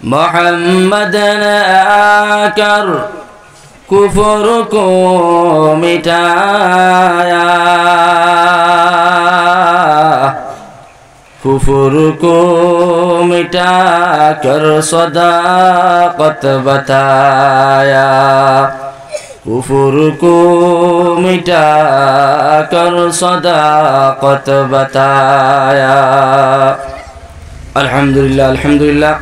मोहम्मद ने आकर कुफर को मिटाया, कुफर को मिटाकर सदाकत बताया, कुफर को मिटाकर सदाकत बताया। अल्हम्दुलिल्लाह अल्हम्दुलिल्लाह।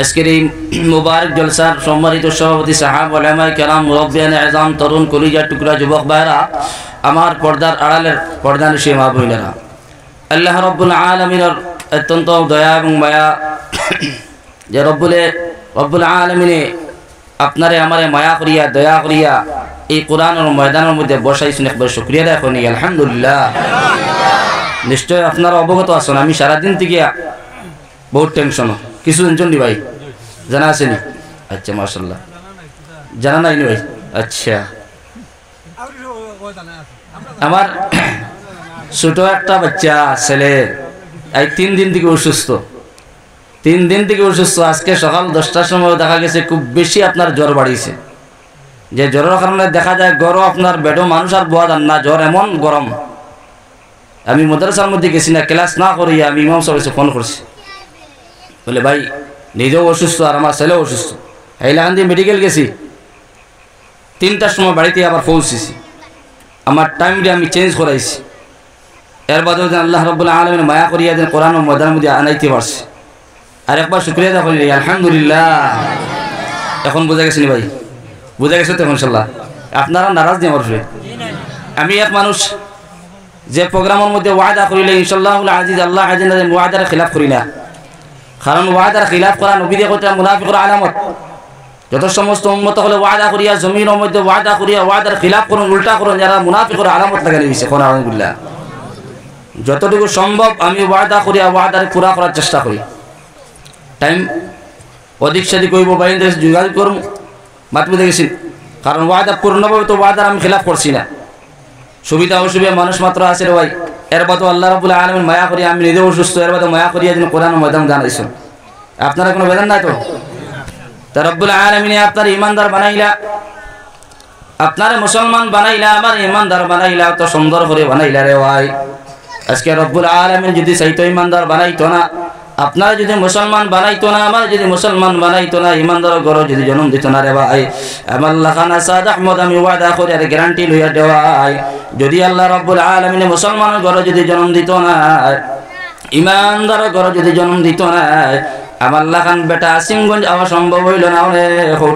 আজকের এই মুবারক জলসার সম্মানিত সভাপতি সাহাব উলামায়ে কেরাম মুরব্বিয়ানে আযম তরুণ কলিজার টুকরা যুবক ভাইরা, আমার পর্দার আড়ালের পর্দানিশী মা বোনেরা, আল্লাহ রাব্বুল আলামিনের অত্যন্ত দয়া এবং মায়া যে রব্বুল আলামিনে আপনারে আমারে মায়া করিয়া দয়া করিয়া এই কোরআনের ময়দানের মধ্যে বসাইছেন। একবার শুকরিয়া আদায় করি আলহামদুলিল্লাহ। নিশ্চয় আপনারা অবগত আছেন আমি সারাদিন থেকে বহুত টেনশন। কিছু টেনশন নি ভাই, জানা আছে নি? আচ্ছা মাশাআল্লাহ, জানা নাই নি ভাই? আচ্ছা, আমার ছোট একটা বাচ্চা ছেলে এই 3 দিন থেকে অসুস্থ, 3 দিন থেকে অসুস্থ। আজকে সকাল 10টার সময় দেখা গেছে খুব বেশি আপনার জ্বর বাড়িয়েছে। যে জ্বরের কারণে দেখা যায় গরম আপনার বেডও মানুষ আর বোয়া যান না, জ্বর এমন গরম। আমি মাদ্রাসার মধ্যে গেছি না, ক্লাস না করিয়া আমি ইমাম সাহেবকে ফোন করছি, বলে ভাই নিজেও অসুস্থ আর আমার ছেলেও অসুস্থ। এইলাখান দিয়ে মেডিকেল গেছি, 3টার সময় বাড়িতে আবার পৌঁছেছি। আমার টাইমটা আমি চেঞ্জ করাইছি। এর বাদেও যেন আল্লাহ রাব্বুল আলামিন মায়া করিয়া যেন কোরআন ও ময়দানের মধ্যে আনাইতে পারছে। আর একবার শুকরিয়া আদায় করি আলহামদুলিল্লাহ। এখন বোঝা গেছে নি ভাই? বোঝা গেছে তো ইনশাআল্লাহ? আপনারা নারাজ নেই আমার উপরে? আমি এক মানুষ যে প্রোগ্রামের মধ্যে ওয়াদা করিলে ইনশাআল্লাহুল আজিজ আল্লাহ আজিজ ওয়াদার খিলাফ করি না। কারণ ওয়াদার খিলাফ করা নবীদের কথা মুনাফিকের আলামত। যত সমস্ত উম্মত হলে ওয়াদা করিয়া জমিনের মধ্যে ওয়াদা করিয়া ওয়াদার খিলাফ করুন, উল্টা করুন, যারা মুনাফিকের আলামত লাগাই দিয়েছে। কোন আলহামদুলিল্লাহ, যতটুকু সম্ভব আমি ওয়াদা করিয়া ওয়াদার পুরা করার চেষ্টা করি। টাইম অধিক সাধিক হইব বাইরে যোগাযোগ করুন, মাত বুঝে গেছি। কারণ ওয়াদা পূর্ণভাবে তো ওয়াদার আমি খিলাফ করছি না। সুবিধা অসুবিধা মানুষ মাত্র আছে রে ভাই। এর বাদে আল্লাহ রাব্বুল আলামিন মায়া করিয়া আমি নিজেও অসুস্থ, এর বাদে মায়া করিয়া যেন কোরআন ময়দান জানাইছেন। আপনারা কোনো বেদন নাই তো? তা রব্বুল আলামিন আপনার ইমানদার বানাইলা, আপনারে মুসলমান বানাইলা, আমার ইমানদার বানাইলা, তো সুন্দর করে বানাইলা রে ভাই। আজকে রব্বুল আলামিন যদি চাইতো ইমানদার বানাইতো না, আপনারা যদি মুসলমান বানাইতো না, আমার যদি মুসলমান বানাইতো না, ইমানদার গরো যদি জন্ম দিত না রে ভাই, আমার লাখানা সাদ আহমদ আমি ওয়াদা করে আর গ্যারান্টি লইয়া দেওয়াই, যদি আল্লাহ রাব্বুল আলামিন মুসলমান গরো যদি জন্ম দিত না, ইমানদার গরো যদি জন্ম দিত না, আমার লাখান বেটা আসিমগঞ্জ আওয়া সম্ভব হইল না।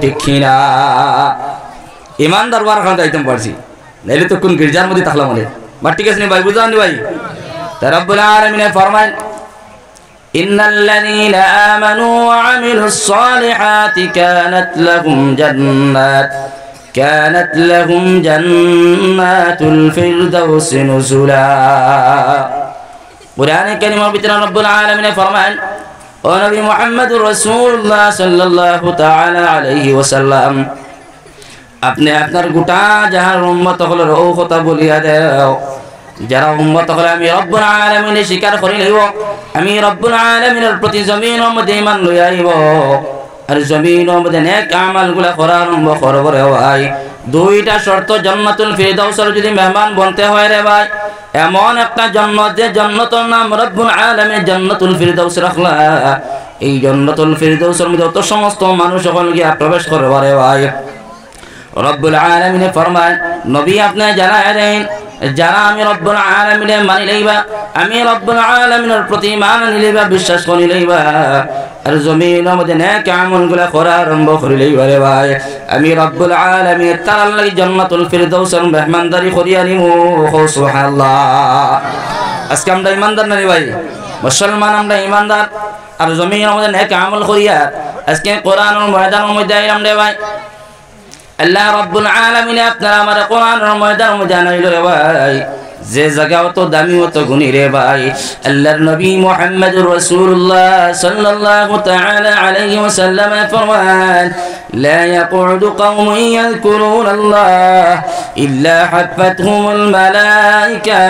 ঠিক কিনা? ইমানদার বার খান যাইতাম পারছি, নাইলে তো কোন গির্জার মধ্যে থাকলাম মনে। বা ঠিক আছে নি ভাই? বুঝানি ভাই? তা রব্বুল আলামিন ফরমান إن الذين آمنوا وعملوا الصالحات كانت لهم جنات الفردوس نزلا। قرآن الكريم بتنا رب العالمين فرمان ونبي محمد رسول الله صلى الله تعالى عليه وسلم अपने আপনার গোটা যাহার উম্মত হলো ও কথা বলিয়া দাও, যারা উম্মত হলে আমি রব্বুল আলামিনের স্বীকার করে লইব, আমি রব্বুল আলামিনের প্রতি জমিনের মধ্যে ঈমান লই আইব, আর জমিনের মধ্যে নেক আমালগুলো করা আরম্ভ করব রে ভাই। 2টা শর্ত জান্নাতুল ফিরদাউসের যদি মেহমান বনতে হয় রে ভাই, এমন একটা জান্নাত যে জান্নাতের নাম রব্বুল আলামিন জান্নাতুল ফিরদাউস রাখলা। এই জান্নাতুল ফিরদাউসের মধ্যে যত সমস্ত মানুষ সকল গিয়া প্রবেশ করবে রে ভাই। রব্বুল আলামিন ফরমান নবী আপনি জানায় দেন, যারা আমি রব্বুল আলামিনের মানি লইবা, আমি রব্বুল আলামিনের প্রতি ঈমান লইবা, বিশ্বাস করি লইবা, আর জমিনের মধ্যে নেক আমলগুলো করা আরম্ভ করি লইবা রে ভাই, আমি রব্বুল আলামিন তার লাগি জান্নাতুল ফিরদাউসের মেহমানদারি করিয়া নিমু। সুবহানাল্লাহ। আজকে আমরা ঈমানদার না রে ভাই? মুসলমান আমরা ঈমানদার, আর জমিনের মধ্যে নেক আমল করিয়া আজকে কোরআনের ময়দানের মধ্যে আইলাম রে ভাই। আল্লাহ রাব্বুল আলামিন আপনারা আমার কোরআনের ময়দান জানাইল রে ভাই, যে জায়গা অত দামি অত গুণী রে ভাই। আল্লাহর নবী মুহাম্মদুর রাসূলুল্লাহ সাল্লাল্লাহু তাআলা আলাইহি ওয়াসাল্লাম ফরমান لا يقعد قوم يذكرون الله إلا حفتهم الملائكة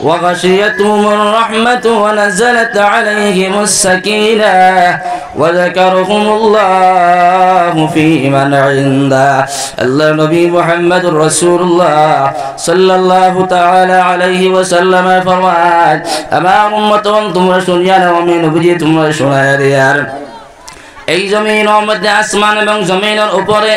وغشيتهم الرحمة ونزلت عليهم السكينة وذكرهم الله في من عنده الله نبي محمد رسول الله صلى الله تعالى عليه وسلم فرمان أما أمتهم تمر سنيان ومن نبي تمر سنيان এই জমিনের মধ্যে আসমান এবং জমিনের উপরে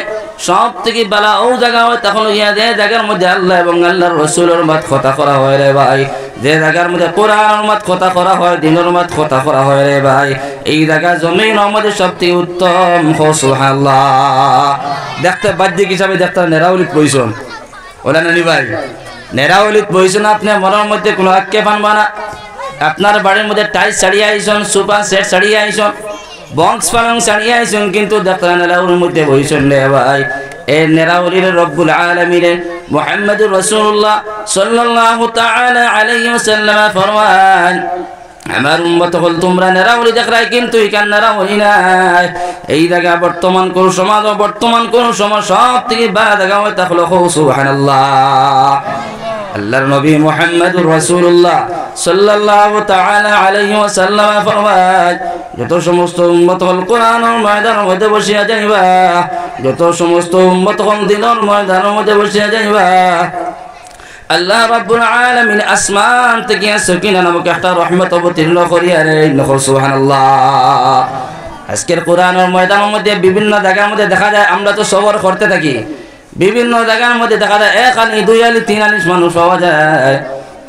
সব থেকে বালা ও জায়গা হয় তখন যে জায়গার মধ্যে আল্লাহ এবং আল্লাহর রাসূলের মত কথা করা হয় রে ভাই, যে জায়গার মধ্যে কোরআনের মত কথা করা হয়, দ্বীনের মত কথা করা হয় রে ভাই, এই জায়গা জমিনের মধ্যে সবথেকে উত্তম। সুবহানাল্লাহ। দেখতে বাহ্যিক হিসাবে দেখতে নেরাউলিত প্রয়োজন ওলা নানি ভাই, নেরাউলিত প্রয়োজন। আপনি মনের মধ্যে কোনো আক্ষেপ আনবা না। আপনার বাড়ির মধ্যে টাইলস ছাড়িয়ে আইসন, সোফা সেট ছাড়িয়ে আইসন, বক্স পালং ছাড়িয়ে আইসন, কিন্তু দেখলেন নেরাউলির মধ্যে বইসন রে ভাই। এই নেরাউলির রব্বুল আলামিন মুহাম্মদুর রাসূলুল্লাহ সাল্লাল্লাহু তাআলা আলাইহি ওয়াসাল্লাম ফরমান আমার উম্মত হল তোমরা নেরাউলি দেখরাই কিন্তু এখান নেরাউলি নাই। এই জায়গা বর্তমান কোন সমাজ, বর্তমান কোন সমাজ সব থেকে বাড়া জায়গা হয় তা হলো সুবহানাল্লাহ। আল্লাহর নবী মুহাম্মদুর রাসূলুল্লাহ সাল্লাল্লাহু তাআলা আলাইহি ওয়াসাল্লাম ফরমান যত সমস্ত উম্মত হল কোরআনের ময়দানের মধ্যে বসিয়া যাইবা, যত সমস্ত উম্মত হল দ্বীনের ময়দানের মধ্যে বসিয়া যাইবা, আল্লাহ রাব্বুল আলামিন আসমান থেকে সাকিনা নামক একটা রহমত অবতীর্ণ করিয়া দেন। সুবহানাল্লাহ। আজকের কোরআনের ময়দানের মধ্যে বিভিন্ন জায়গার মধ্যে দেখা যায়, আমরা তো সবর করতে থাকি, বিভিন্ন জায়গার মধ্যে দেখা যায় 1 আলি 2 আলি 3 আলি মানুষ পাওয়া যায়,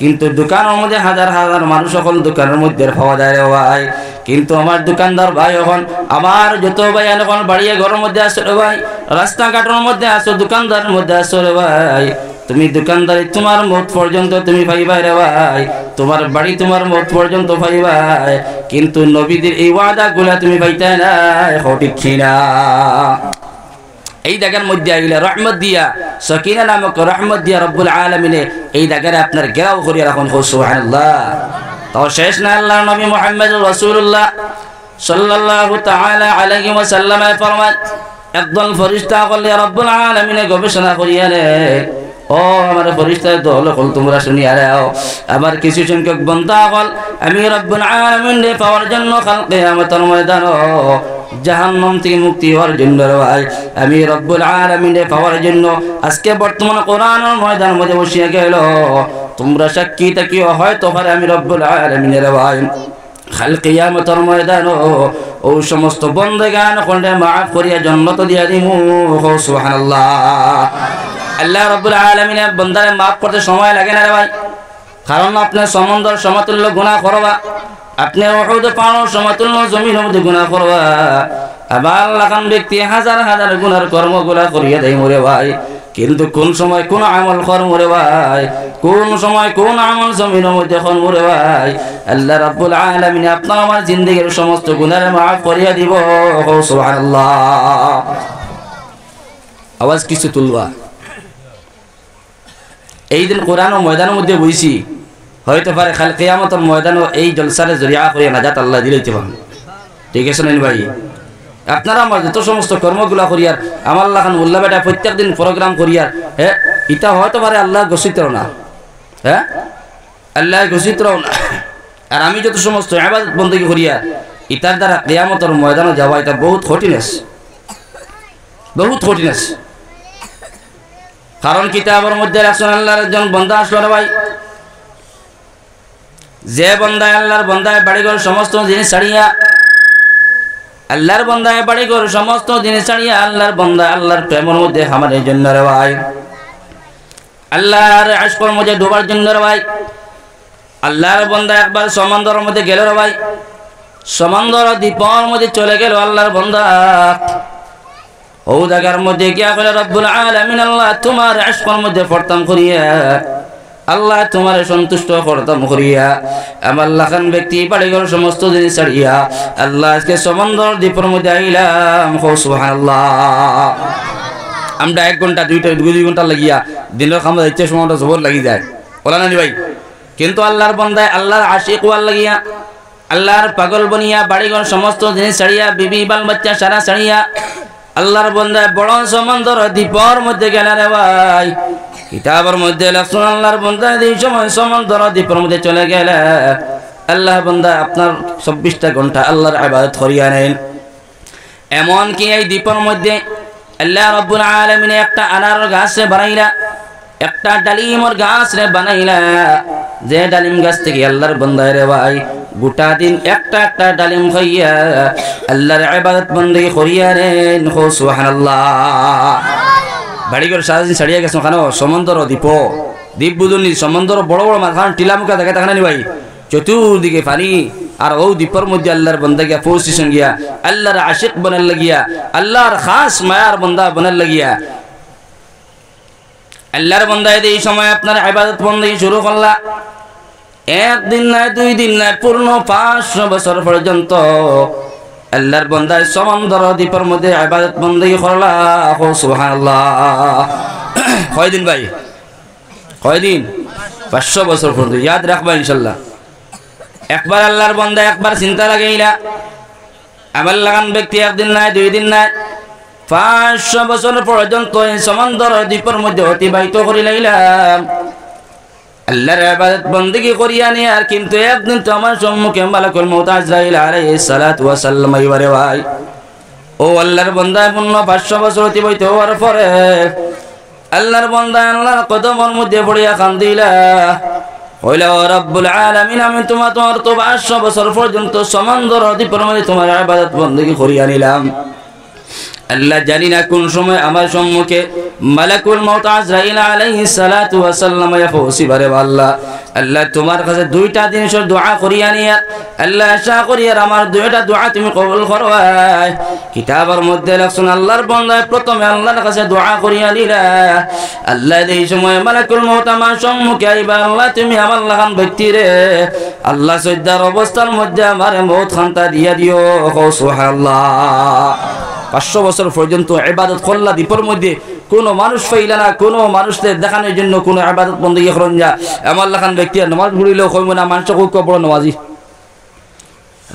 কিন্তু দোকানের মধ্যে হাজার হাজার মানুষ সকল দোকানের মধ্যে পাওয়া যায় রে ভাই। কিন্তু আমার দোকানদার ভাই এখন আমার যত ভাই এখন বাড়িয়ে ঘরের মধ্যে আসো রে ভাই, রাস্তাঘাটের মধ্যে আসো, দোকানদারের মধ্যে আসো রে ভাই, তুমি দোকানদারি তোমার মত পর্যন্ত তুমি পাইবা রে ভাই, তোমার বাড়ি তোমার মত পর্যন্ত পাইবাই, কিন্তু নবীদের এই ওয়াদাগুলা তুমি পাইতে না। ঠিক কিনা? এই জায়গার মধ্যে আইলে রহমত দিয়া, সাকিনা নামক রহমত দিয়া রব্বুল আলামিনে এই জায়গায় আপনার ঘেরাও করিয়া রাখুন। সুবহানাল্লাহ। তাও শেষ না, আল্লাহর নবী মুহাম্মদুর রাসূলুল্লাহ সাল্লাল্লাহু তাআলা আলাইহি ওয়াসাল্লাম ফরমান একদল ফেরেশতা বলে রব্বুল আলামিনে গবেষণা করিয়া রে, ও আমার ফেরেশতার দল হল তোমরা শুনিয়া নাও, আমার কিছু সংখ্যক বান্দা হল আমি রব্বুল আলামিনে পাওয়ার জন্য কাল কিয়ামতের ময়দান জাহান্নাম থেকে মুক্তি হওয়ার জন্য ভাই, আমি রব্বুল আলামিনে পাওয়ার জন্য আজকে বর্তমান কোরআনের ময়দানের মধ্যে বসিয়া গেল। তোমরা সাক্ষী থাকিও, হয়তো পারে আমি রব্বুল আলামিনের ভাই কাল কিয়ামতের ময়দান ও সমস্ত বন্দেগান কোনটা মাফ করিয়া জান্নাত দিয়া দিমু। সুবহানাল্লাহ। আল্লাহ রাব্বুল আলামিনের বান্দারে মাফ করতে সময় লাগে না রে ভাই, কারণ আপনার সমুদ্র সমতুল্য গুনাহ করবা, আপনি উহুদ পাহাড় সমতুল্য জমিনের মধ্যে গুনাহ করবা, আবার লাখান ব্যক্তি হাজার হাজার গুনার কর্মগুলা করিয়া দেয় মরে ভাই, কিন্তু কোন সময় কোন আমল কর্ম রে ভাই, কোন সময় কোন আমল জমিনের মধ্যে কর্ম রে ভাই, আল্লাহ রাব্বুল আলামিন আপনার আমার জিন্দেগীর সমস্ত গুনাহ মাফ করিয়া দিব। সুবহানাল্লাহ। আওয়াজ কিছু তুলবা। এই দিন কোরআন ময়দানের মধ্যে বইছি, হয়তো পারে কাল কিয়ামতের ময়দানও এই জলসারে জরিয়া করে নাজাত আল্লাহ দিলাইতে পারেন। ঠিক আছে না ভাই? আপনারা আমার যত সমস্ত কর্মগুলা করিয়ার, আমার লাখান উল্লা বেটা প্রত্যেক দিন প্রোগ্রাম করিয়ার, হ্যাঁ এটা হয়তো পারে আল্লাহ ঘোষিত না, হ্যাঁ আল্লাহ ঘোষিত না, আর আমি যত সমস্ত ইবাদত বندگی করিয়ার, ইটার দ্বারা কিয়ামতের ময়দানে যাওয়া এটা বহুত কঠিনেস, বহুত কঠিনেস। কারণ কিতাবের মধ্যে রাসূল আল্লাহর একজন বান্দা আসলো ভাই, যে বান্দায় আল্লাহর বান্দায় বাড়িঘর সমস্ত জিনিস ছাড়িয়া, আল্লাহর বান্দায় বাড়িঘর সমস্ত জিনিস ছাড়িয়া আল্লাহর বান্দা আল্লাহর প্রেমের মধ্যে আমাদের জন্য রে ভাই, আল্লাহর আশকের মধ্যে ডোবার জন্য রে ভাই, আল্লাহর বান্দা একবার সমুদ্রের মধ্যে গেল রে ভাই, সমুদ্র দ্বীপের মধ্যে চলে গেল আল্লাহর বান্দা, ও জায়গার মধ্যে গিয়া বলে রব্বুল আলামিন আল্লাহ তোমার আশকের মধ্যে পড়তাম করিয়া, আল্লাহ তোমার সন্তুষ্ট করতাম করিয়া, আমার লাখান ব্যক্তি বাড়িঘর সমস্ত জিনিস ছাড়িয়া আল্লাহ আজকে সমুদ্র দ্বীপের মধ্যে আইলাম। সুবহানাল্লাহ। আমরা 1 ঘন্টা 2 ঘন্টা লাগিয়া দিনের খামা ইচ্ছে সময়টা জবর লাগি যায়, বলা না ভাই। কিন্তু আল্লাহর বান্দায় আল্লাহর আশিক হওয়ার লাগিয়া, আল্লাহর পাগল বনিয়া, বাড়িঘর সমস্ত জিনিস ছাড়িয়া, বিবি বাল বাচ্চা সারা ছাড়িয়া আল্লাহর বান্দায় বড় সমুদ্র দ্বীপের মধ্যে গেল রে ভাই। কিতাবের মধ্যে লেখছেন আল্লাহর বান্দায় এই সময় সমুদ্র দ্বীপের মধ্যে চলে গেলে আল্লাহ বান্দা আপনার 24টা ঘন্টা আল্লাহর ইবাদত করিয়া নেন। এমন কি এই দ্বীপের মধ্যে আল্লাহ রাব্বুল আলামিন একটা আনার গাছ বানাইলা, একটা ডালিমের গাছ রে বানাইলা, যে ডালিম গাছ থেকে আল্লাহর বান্দা রে ভাই গোটা দিন একটা একটা ডালিম খাইয়া আল্লাহর ইবাদত বندگی করিয়া নেন। সুবহানাল্লাহ। বাড়ি করে সারাদিন ছাড়িয়া গেছে কেন? সমুদ্র দ্বীপ বুঝুনি, সমুদ্র বড় বড় মাথান টিলা মুখা দেখা থাকে না ভাই, চতুর্দিকে পানি। আর ও দ্বীপের মধ্যে আল্লাহর বান্দা গিয়া পৌঁছিছেন গিয়া, আল্লাহর আশিক বনার লাগিয়া, আল্লাহর খাস মায়ার বান্দা বনার লাগিয়া। আল্লাহর বান্দা এই সময় আপনার ইবাদত বندگی শুরু করলা। একদিন নাই, 2 দিন নাই, পূর্ণ 500 বছর পর্যন্ত আল্লাহর বান্দা সমুদ্র দ্বীপের মধ্যে ইবাদত বندگی করলা। সুবহানাল্লাহ। কয়দিন ভাই? কয়দিন? 500 বছর পর্যন্ত। ইয়াদ রাখবা ইনশাআল্লাহ। একবার আল্লাহর বান্দা একবার চিন্তা লাগাইলা, আমার লাগান ব্যক্তি একদিন নাই, 2 দিন নাই, 500 বছর পর্যন্ত এই সমুদ্র দ্বীপের মধ্যে অতিবাহিত করে লাইলাম আল্লাহর ইবাদত বندگی করিয়া নি। আর কিন্তু একদিন তো আমার সম্মুখে মালাকুল মউত আজরাইল আলাইহিস সালাতু ওয়া সাল্লাম আইবারে ভাই। ও আল্লাহর বান্দা পূর্ণ 500 বছর অতিবাহিত হওয়ার পরে আল্লাহর বান্দা আল্লাহর কদমের মধ্যে পড়িয়া কান্দিলা, হইলা ও রব্বুল আলামিন, আমি তোমার তো 500 বছর পর্যন্ত সমুদ্র দ্বীপের মধ্যে তোমার ইবাদত বندگی করিয়া নিলাম। আল্লাহ জানি না কোন সময় আমার সম্মুখে মালাকুল মউত আজরাইল আলাইহিস সালাতু ওয়া সাল্লাম পৌঁছিবারে আল্লাহ। আল্লাহ তোমার কাছে 2টা জিনিসের দোয়া করিয়া নিয়া আল্লাহ আশা করিয়া আমার 2টা দোয়া তুমি কবুল করবাই। কিতাবের মধ্যে লেখছেন আল্লাহর বান্দা প্রথমে আল্লাহর কাছে দোয়া করিয়া নিলা, আল্লাহ এই সময় মালাকুল মউত আমার সম্মুখে আইবা, আল্লাহ তুমি আমার লাগান ব্যক্তি রে আল্লাহ সজ্জার অবস্থার মধ্যে আমার মউত খান্তা দিয়া দিও। সুবহানাল্লাহ। 500 বছর পর্যন্ত ইবাদত করলা দ্বীপের মধ্যে, কোনো মানুষ পাইলা না, কোনো মানুষদের দেখানোর জন্য কোনো ইবাদত বندگی করেন যা। আমার লাখান ব্যক্তি নামাজ পড়িলেও কইব না মানুষ খুব বড় নামাজি।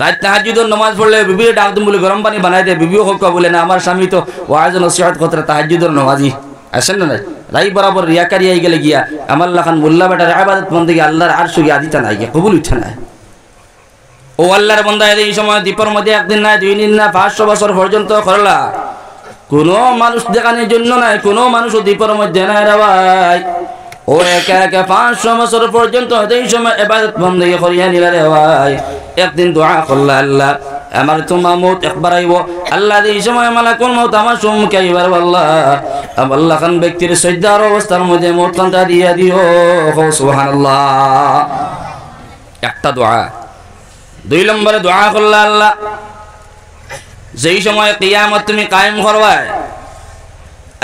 রাত তাহাজ্জুদের নামাজ পড়লে বিবিও ডাক দিম বলে গরম পানি বানাই দেয়, বিবিও হোক বলে না আমার স্বামী তো ওয়াজ নসিহত করতে তাহাজ্জুদের নামাজি আসেন না নাই। রাই বরাবর রিয়াকারি আই গেলে গিয়া আমার লাখান মোল্লা বেটার ইবাদত বندگی আল্লাহর আরশে গিয়া দিতা নাই, গিয়া কবুল উঠে না। ও আল্লাহর বান্দা এই সময় দ্বীপের মধ্যে একদিন নাই, 2 দিন না, 500 বছর পর্যন্ত করলা। কোনো মানুষ দেখানোর জন্য নাই, কোনো মানুষ দ্বীপের মধ্যে নাই রে ভাই। ও একা একা 500 বছর পর্যন্ত এই সময় ইবাদত বندگی করিয়া নিলা রে ভাই। একদিন দোয়া করলা, আল্লাহ আমার তোমার মউত একবার আইব। আল্লাহ এই সময় মালাকুল মউত আমার সম্মুখে আইবার আল্লাহ আল্লাহ খান ব্যক্তির সজ্জার অবস্থার মধ্যে মউত কান্তা দিয়া দিও। সুবহানাল্লাহ। একটা দোয়া। 2 নম্বরে দোয়া করলা, আল্লাহ যেই সময় কিয়ামত তুমি কায়েম করবাই,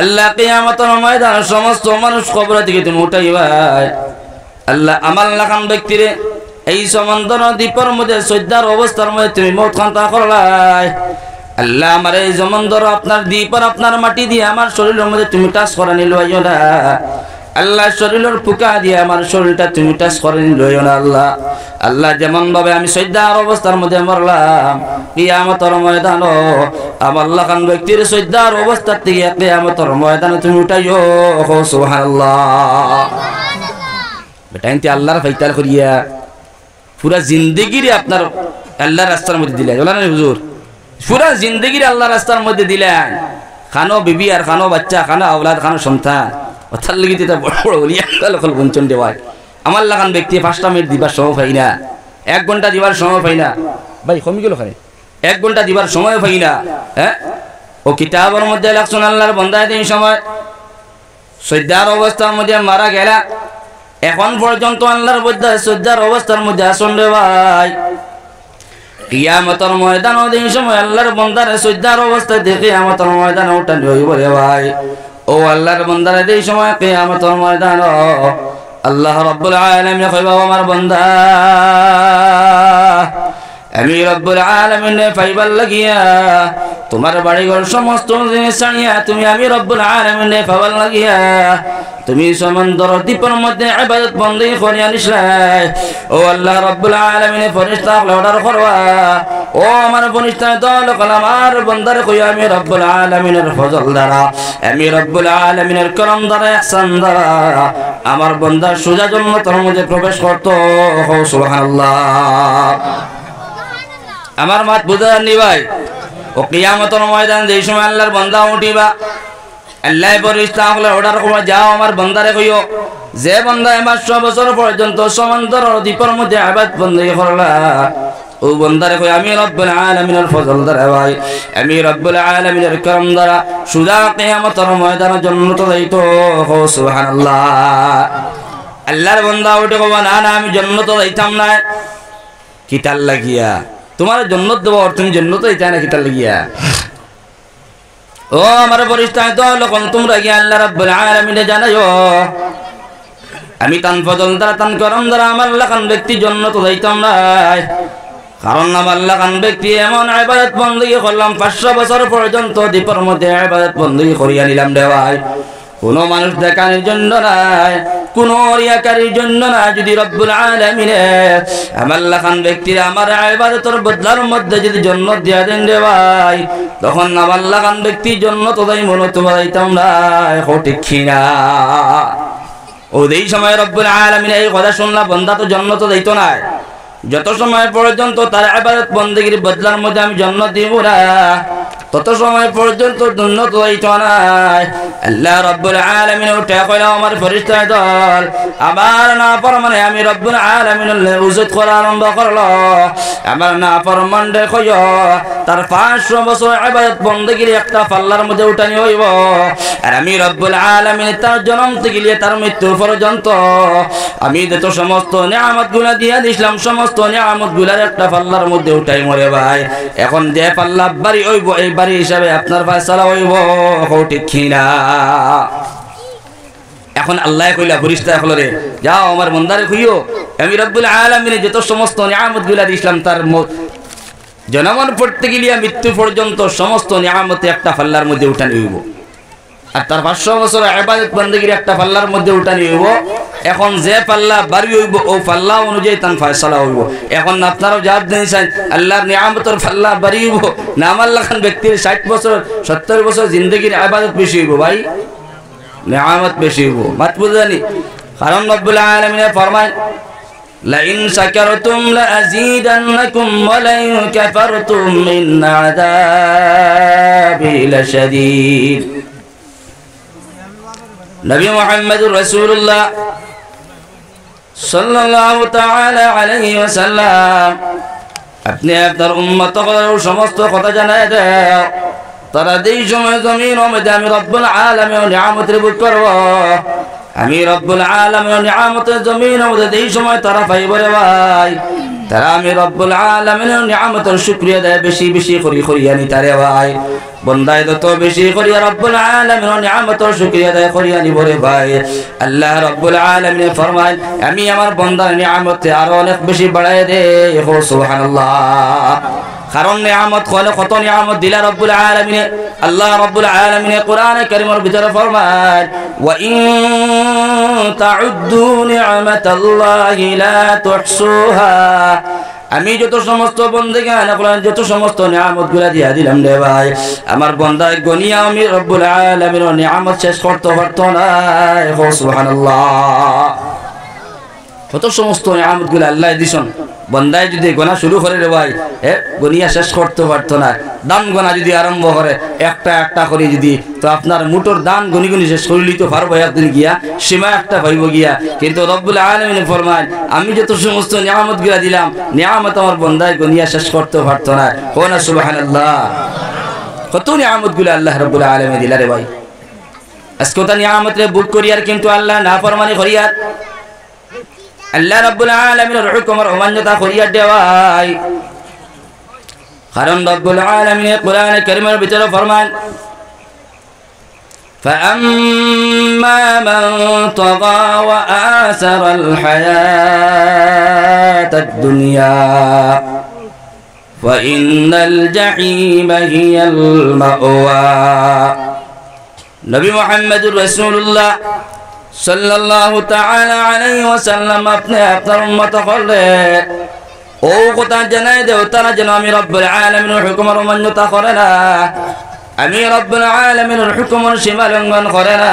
আল্লাহ কিয়ামতের ময়দানে সমস্ত মানুষ কবর থেকে তুমি উঠাইবাই। আল্লাহ আমার লাখান ব্যক্তিরে এই সমুদ্র দ্বীপের মধ্যে সজ্জার অবস্থার মধ্যে তুমি মউত কান্তা করলাই। আল্লাহ আমার এই সমুদ্র আপনার দ্বীপের আপনার মাটি দিয়ে আমার শরীরের মধ্যে তুমি টাচ করে নিলইও না। আল্লাহ শরীরের পোকা দিয়ে আমার শরীরটা তুমি টাচ করে নিলইও না। আল্লাহ আল্লাহ যেমন ভাবে আমি সজ্জার অবস্থার মধ্যে মরলাম, কিয়ামতের ময়দানে আমার লাখান ব্যক্তির সজ্জার অবস্থা থেকে কিয়ামতের ময়দানে তুমি উঠাইও। সুবহানাল্লাহ। বেটাইতে আল্লাহর ফাইতাল করিয়া পুরা জিন্দেগিরে আপনার আল্লাহর রাস্তার মধ্যে দিলেন। বলেন হুজুর, পুরা জিন্দেগিরে আল্লাহর রাস্তার মধ্যে দিলেন। খানো বিবি আর খানো বাচ্চা, খানো আওলাদ, খানো সন্তান, অর্থাৎ লেগে যেটা বড় বড় বলিয়া বঞ্চন দেওয়ায় আমার লাগান ব্যক্তি 5টা মিনিট দিবার সময় পাই না, 1 ঘন্টা দিবার সময় পাই না ভাই। কমে গেল খানে 1 ঘন্টা দিবার সময় পাই না। হ্যাঁ, ও কিতাবের মধ্যে লেখছেন আল্লাহর বান্দা এই সময় সজ্জার অবস্থার মধ্যে মারা গেলা, এখন পর্যন্ত আল্লাহর মধ্যে সজ্জার অবস্থার মধ্যে আসন রে ভাই। কিয়ামতের ময়দান এই সময় আল্লাহর বান্দার সজ্জার অবস্থা দেখে কিয়ামতের ময়দানে উঠানি হইব রে ভাই। ও আল্লাহর বান্দার এই সময় কিয়ামতের ময়দান আল্লাহ রাব্বুল আলামিন কইবা, আমার বান্দা আমি রব্বুল আলামিন পাইবার লাগিয়া তোমার বাড়িঘর সমস্ত জিনিস ছাড়িয়া তুমি আমি রব্বুল আলামিনে পাওয়ার লাগিয়া তুমি সমুদ্র দ্বীপের মধ্যে ইবাদত বন্দী করিয়া নিছলাই। ও আল্লাহ রব্বুল আলামিনে ফেরেশতা অর্ডার করবা, ও আমার ফেরেশতা দল আমার বান্দার কইয়া আমি রব্বুল আলামিনের ফজল দ্বারা, আমি রব্বুল আলামিনের করম দ্বারা, ইহসান দ্বারা আমার বান্দা সোজা জান্নাতের মধ্যে প্রবেশ করত। সুবহানাল্লাহ। আমার মাত বুঝানি ভাই, ও কিয়ামতের ময়দান যেই সময় আল্লাহর বান্দা উঠিবা, আল্লাহ ফেরেশতা হলে অর্ডার করবা, যাও আমার বান্দারে কইও যে বান্দা 500 বছর পর্যন্ত সমুদ্র দ্বীপের মধ্যে ইবাদত বন্দী করলা, ও বান্দারে কই আমি রব্বুল আলামিনের ফজল দ্বারা ভাই, আমি রব্বুল আলামিনের করম দ্বারা সুজা কিয়ামতের ময়দানে জান্নাত যাইতো। সুবহানাল্লাহ। আল্লাহর বান্দা উঠে কইবা, না না আমি জান্নাত যাইতাম না। কিতাল লাগিয়া তোমার জান্নাত দেব, তুমি জান্নাত যাইতা না কিতাল লাগিয়া? ও আমার ফেরেশতা দল তোমরা গিয়া আল্লাহ রাব্বুল আলামিনে জানাইও আমি তান ফজল দ্বারা তান করম দ্বারা আমার লাখান ব্যক্তি জান্নাত যাইতাম না। কারণ আমার লাখান ব্যক্তি এমন ইবাদত বন্দী করলাম 500 বছর পর্যন্ত দ্বীপের মধ্যে ইবাদত বন্দী করিয়া নিলাম রে ভাই। কোন মানুষ দেখানোর জন্য নাই, কোন রিয়াকারীর জন্য না। যদি রব্বুল আলামিনে আমার লাখান ব্যক্তির আমার ইবাদতের বদলার মধ্যে যদি জান্নাত দিয়া দেন রে ভাই, তখন আমার লাখান ব্যক্তি জান্নাত যাই মনে তো যাইতাম না। ঠিক কিনা? ওই সময় রব্বুল আলামিন এই কথা শুনলা বান্দা তো জান্নাত যাইতো না, যত সময় পর্যন্ত তার ইবাদত বন্দেগীর বদলার মধ্যে আমি জান্নাত দিব না, তত সময় পর্যন্ত জান্নাত যাইতো না। আল্লাহ রাব্বুল আলামিন উঠে কইলো আমার ফেরেশতা দল আবার না ফরমানে আমি রব্বুল আলামিনের উজত করা আরম্ভ করলো। আমার না ফরমানরে কইও তার 500 বছর ইবাদত বন্দেগীর একটা পাল্লার মধ্যে উঠানি হইব, আর আমি রব্বুল আলামিন তার জন্ম থেকে নিয়ে তার মৃত্যু পর্যন্ত আমি যত সমস্ত নিয়ামতগুলো দিয়া দিলাম, সমস্ত নিয়ামতগুলোর একটা পাল্লার মধ্যে উঠাই মরে ভাই। এখন যে পাল্লা বাড়ি হইব, এই বাড়ি হিসাবে আপনার ফয়সালা হইব। ঠিক কিনা? এখন আল্লাহ কইলা ফেরেশতা হলরে যাও আমার বান্দারে কইও আমি রব্বুল আলামিনের যত সমস্ত নিয়ামতগুলো দিলাম তার জনমন পড়তে গিয়ে মৃত্যু পর্যন্ত সমস্ত নিয়ামতে একটা পাল্লার মধ্যে উঠানি হইব, আর তার 500 বছর ইবাদত বন্দেগীর একটা পাল্লার মধ্যে উঠানি হইব। এখন যে পাল্লা বাড়ি হইব ও পাল্লা অনুযায়ী তার ফয়সালা হইব। এখন আপনারাও জবাব দিয়েছেন আল্লাহর নিয়ামতের পাল্লা বাড়ি হইব না আমার লাখান ব্যক্তির 60 বছর 70 বছর জিন্দগির ইবাদত বেশি হইব? ভাই নিয়ামত বেশি হইব। মাত বুঝানি? কারণ রব্বুল আলামিন ফরমায় লাইন শাকারতুম লাযীদান্নাকুম ওয়া লাইন কাফারতুম মিন আযাবি লাশাদীদ। নবী মুহাম্মদুর রাসূলুল্লাহ সাল্লাল্লাহু তাআলা আলাইহি ওয়াসাল্লাম আপনি আপনার উম্মতদের সমস্ত কথা জানায় দেও, তারা যেই সময় জমিন মধ্যে আমি রব্বুল আলামিনের নিয়ামতের ভোগ করব, আমি রব্বুল আলামিনের নিয়ামতের জমিন মধ্যে যেই সময় তারা পাইব রে ভাই, তারা আমি রব্বুল আলামিনের নিয়ামতের শুকরিয়া দেয় বেশি বেশি করিয়া নিতে রে ভাই। বন্দায় যত বেশি করিয়া রব্বুল আলামিনের নিয়ামতের শুকরিয়া দেয় করিয়া নিব রে ভাই। আল্লাহ রব্বুল আলামিন ফরমায় আমি আমার বান্দার নিয়ামতে আরো অনেক বেশি বাড়ায় দেই। সুবহানাল্লাহ। কারণ নিয়ামত হলো কত নিয়ামত দিলা রব্বুল আলামিন। আল্লাহ রব্বুল আলামিন কোরআনে কারীমের ভিতরে ফরমায় ওয়া ইন তাউদ্দু নি'মাতাল্লাহি লা তুহসুহা। আমি যত সমস্ত বন্দেগান যত সমস্ত নিয়ামতগুলো দিয়া দিলাম রে ভাই, আমার বান্দায় গনিয়া আমি রব্বুল আলামিনের নিয়ামত শেষ করতে পারতো না। সুবহানাল্লাহ। কত সমস্ত নিয়ামতগুলো আল্লাহ দিছেন, বন্দায় যদি গোনা শুরু করে রে ভাই গনিয়া শেষ করতে পারতো না। দান গোনা যদি আরম্ভ করে একটা একটা করে যদি, তো আপনার মুটোর দান গনি গনি শেষ করে লিতে পারবো একদিন গিয়া, সীমা একটা পাইব গিয়া। কিন্তু রব্বুল আলামিন ফরমায় আমি যত সমস্ত নিয়ামতগুলো দিলাম, নিয়ামত আমার বন্দায় গনিয়া শেষ করতে পারতো না। কোনা সুবহানাল্লাহ। কত নিয়ামতগুলো আল্লাহ রব্বুল আলামিন দিলা রে ভাই। আজকে তো নিয়ামতরে বুক করিয়ার কিন্তু আল্লাহ না ফরমানি করিয়ার, আল্লাহ রাব্বুল আলামিনের হুকুমের অমান্যতা করিয়া দেওয়াই। কারণ রাব্বুল আলামিন কোরআনে কারীমের ভিতরে ফরমান فأما من طغى وآثر الحياة الدنيا وإن الجحيم هي المأوى নবী মুহাম্মদুর রাসূলুল্লাহ সাল্লাল্লাহু তাআলা আলাইহি ওয়াসাল্লাম আপনি আপনার উম্মত হলে ও কথা জানাই দেও তারা যেন আমি রব্বুল আলামিনের হুকুমের অমান্যতা করে না, আমি রব্বুল আলামিনের হুকুমের সীমা লঙ্ঘন করে না,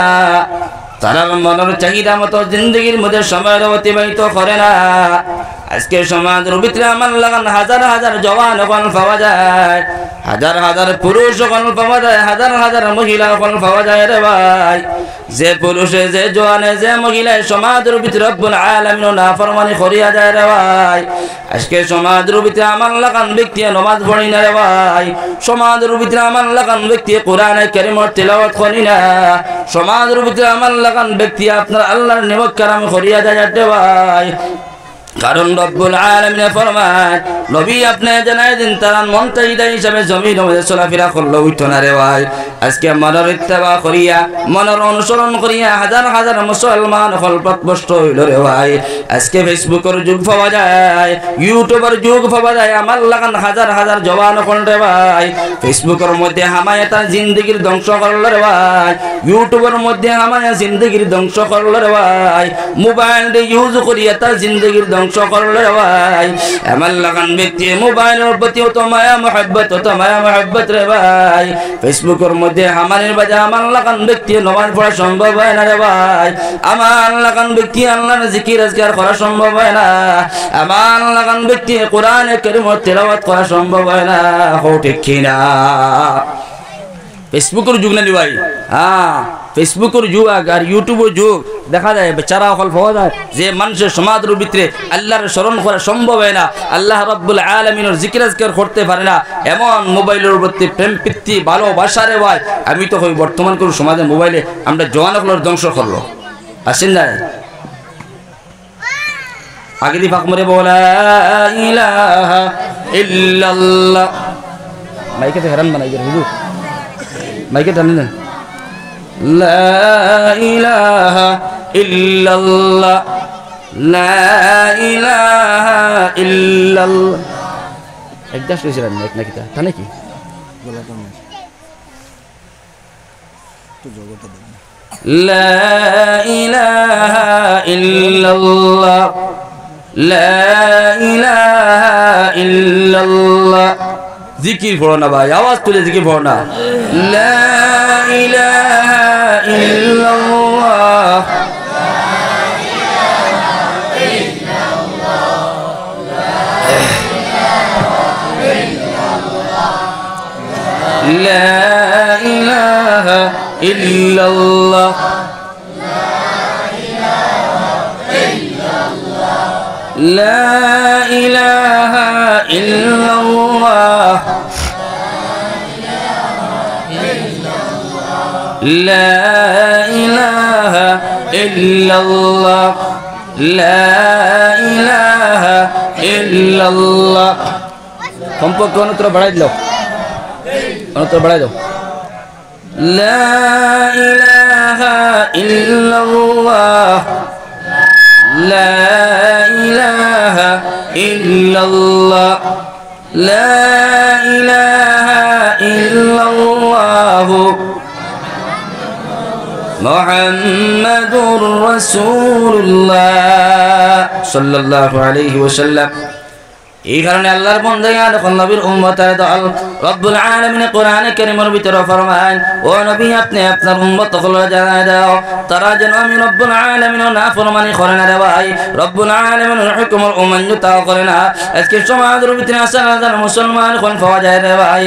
তারা মনের চাহিদা মতো জিন্দগির মধ্যে সময় অতিবাহিত করে না। আজকে সমাজের ভিতরে আমার লাগান হাজার হাজার জওয়ান ওখান পাওয়া যায়, হাজার হাজার পুরুষ ওখান পাওয়া যায়, হাজার হাজার মহিলা ওখান পাওয়া যায় রে ভাই। যে পুরুষে যে জওয়ানে যে মহিলায় সমাজের ভিতরে রব্বুল আলামিনের নাফরমানি করিয়া যায় রে ভাই। আজকে সমাজের ভিতরে আমার লাগান ব্যক্তি নামাজ পড়ি না রে ভাই, সমাজের ভিতরে আমার লাগান ব্যক্তি কোরআনে কারীমের তিলাওয়াত করি না, সমাজের ভিতরে আমার লাগান ব্যক্তি আপনার আল্লাহর নিমক কারাম করিয়া যায় রে ভাই। কারণ রব্বুল আলামিন ফরমান নবী আপনি জানাই দিন তারা মন চাহিদা হিসাবে জমিন মধ্যে চলাফেরা করলো উঠো না রে ভাই। আজকে মনের ইত্তেবা করিয়া মনের অনুসরণ করিয়া হাজার হাজার মুসলমান ফলপ্রদভ্রষ্ট হইল রে ভাই। আজকে ফেসবুকের যুগ পাওয়া যায়, ইউটিউবের যুগ পাওয়া যায়, আমার লাগান হাজার হাজার জওয়ান হল রে ভাই। ফেসবুকের মধ্যে হামায় তার জিন্দগির ধ্বংস করল রে ভাই, ইউটিউবের মধ্যে হামায় জিন্দগির ধ্বংস করল রে ভাই, মোবাইল ইউজ করিয়া তার জিন্দগির ধ্বংস করলে ভাই। আমার লাগান ব্যক্তি মোবাইলের প্রতি তো মায়া মহব্বত রে ভাই। ফেসবুকের মধ্যে আমাদের বাজে আমার লাগান ব্যক্তি নামাজ পড়া সম্ভব হয় না রে ভাই। আমার লাগান ব্যক্তি আল্লাহর জিকির আজকার করা সম্ভব হয় না, আমার লাগান ব্যক্তি কোরআনে কারীমের তিলাওয়াত করা সম্ভব হয় না। হো ঠিক কিনা? ফেসবুকের যুগ না ভাই, হ্যাঁ ফেসবুকের যুগ আর ইউটিউবের যুগ। দেখা যায় বেচারা ফল পাওয়া যায় যে মানুষের সমাজের ভিতরে আল্লাহর স্মরণ করা সম্ভব হয় না, আল্লাহ রাব্বুল আলামিনের জিকির আজকার করতে পারে না, এমন মোবাইলের প্রতি প্রেম প্রীতি ভালোবাসা রে ভাই। আমি তো কই বর্তমান কোন সমাজে মোবাইলে আমরা জওয়ানগুলোর ধ্বংস করলো আসেন না। আগে দি ফাঁক মরে বলা ইলাহা ইল্লাল্লাহ, মাইকে তো হেরান বানাই হুজুর, মাইকে টানেন না। লা ইলাহা ইল্লাল্লাহ, লা ইলাহা ইল্লাল্লাহ। একদা শুয়েছিলেন এক নাকি তা নাকি লা ইলাহা ইল্লাল্লাহ, লা ইলাহা ইল্লাল্লাহ। জিকির পড়ো না ভাই, আওয়াজ তুলে জিকির পড়ো না। লা ইলাহা ইল্লাল্লাহ, লা ইলাহা ইল্লাল্লাহ, লা ইলাহা ইল্লাল্লাহ, লা ইলাহা ইল্লাল্লাহ, লা ইলাহা ইল্লাল্লাহ। কমপক্ষে অনুত্তর বাড়াই দিল, অনুত্তর বাড়াই দাও। লা ইলাহা ইল্লাল্লাহ, লা ইলাহা ইল্লাল্লাহ, লা ইলাহা ইল্লাল্লাহ, মুহাম্মাদুর রাসূলুল্লাহ সাল্লাল্লাহু আলাইহি ওয়াসাল্লাম। এই কারণে আল্লাহর বান্দাগণ যখন নবীর উম্মতের দল রব্বুল আলামিন কোরআনে কারীমের ভিতরে ফরমান, ও নবী আপনি আপনার উম্মতকে জানায় দাও তারা যেন আমি রব্বুল আলামিনের নাফরমানি করে না রে ভাই, রব্বুল আলামিনের হুকুমের অমান্যতা করে না। আজকে সমাজের ভিতরে হাজার মুসলমান কোন পাওয়া যায় রে ভাই,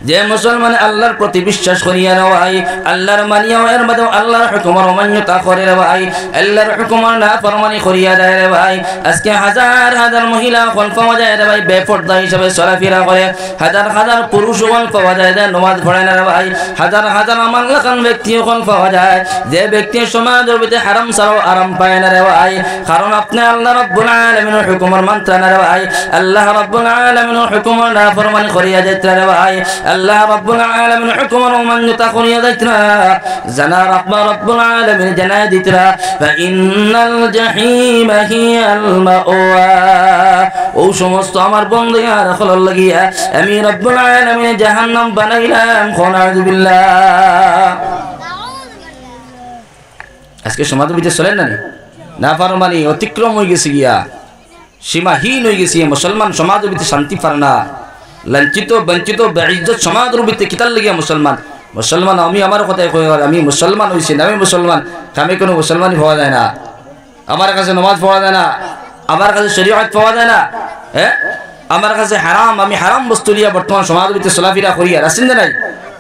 যে মুসলমান আল্লাহর প্রতি বিশ্বাস করিয়া রে ভাই, আল্লাহর মানিয়া এর মধ্যে আল্লাহর হুকুমের অমান্যতা করে রে ভাই, আল্লাহর হুকুমের নাফরমানি করিয়া যায় রে ভাই। আজকে হাজার হাজার মহিলা কোন পাওয়া যায় রে ভাই বেপরদা হিসাবে চলাফেরা করে, হাজার হাজার পুরুষ কোন পাওয়া যায় যে নামাজ পড়ে না রে ভাই, হাজার হাজার আমার লাখান ব্যক্তি কোন পাওয়া যায় যে ব্যক্তি সমাজের ভিতরে হারাম ছাড়াও আরাম পায় না রে ভাই। কারণ আপনি আল্লাহ রাব্বুল আলামিনের হুকুমের মানতে না রে ভাই, আল্লাহ রাব্বুল আলামিনের হুকুমের নাফরমানি করিয়া যাইতে রে ভাই, আল্লাহ রাব্বুল আলামিন হুকুমের অমান্যতা করিয়া যাইতরা জানা রাব্বুল আলামিন জানায় দিতরা, ফা ইন্নাল জাহিমা হিয়াল মাওয়া ও সমস্ত আমার বন্ধুয়া রাখলার লাগিয়া আমি রব্বুল আলামিন জাহান্নাম বানাইলাম নাউযু বিল্লাহ। আজকে সমাজের ভিতরে চলেন না ফারমানি অতিক্রম হয়ে গেছে গিয়া, সীমাহীন হয়ে গেছে। মুসলমান সমাজের ভিতরে শান্তি পারে না, লাঞ্ছিত বঞ্চিত বেইজ্জত সমাজের ভিতরে কিতার লাগিয়া মুসলমান আমি আমার কথাই কই, আমি মুসলমান হইছি না, আমি মুসলমান কামে কোনো মুসলমানই পাওয়া যায় না, আমার কাছে নামাজ পাওয়া যায় না, আমার কাছে শরীয়ত পাওয়া যায় না, হ্যাঁ আমার কাছে হারাম, আমি হারাম বস্তু লিয়া বর্তমান সমাজের ভিতরে চলাফেরা করি আর আসেন নাই।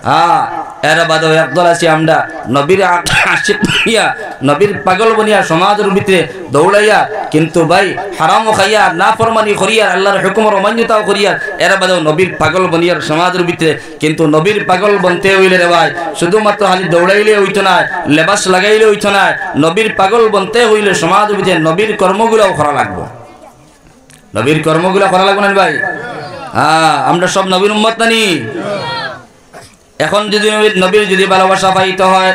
হ্যাঁ এরা বাদ একদল আছি আমরা নবীর আশিক বনিয়া নবীর পাগল বনিয়া সমাজের ভিতরে দৌড়াইয়া, কিন্তু ভাই হারাম খাইয়া না ফরমানি করিয়া আল্লাহর হুকুমের অমান্যতাও করিয়া এরা বাদ নবীর পাগল বনিয়ার সমাজের ভিতরে। কিন্তু নবীর পাগল বনতে হইলে রে ভাই শুধুমাত্র খালি দৌড়াইলে হইতো না, লেবাস লাগাইলে হইতো না, নবীর পাগল বনতে হইলে সমাজের ভিতরে নবীর কর্মগুলাও করা লাগবো, নবীর কর্মগুলা করা লাগবে না ভাই। হ্যাঁ আমরা সব নবীর উম্মত নানি। এখন যদি নবীর যদি ভালোবাসা পাইতে হয়,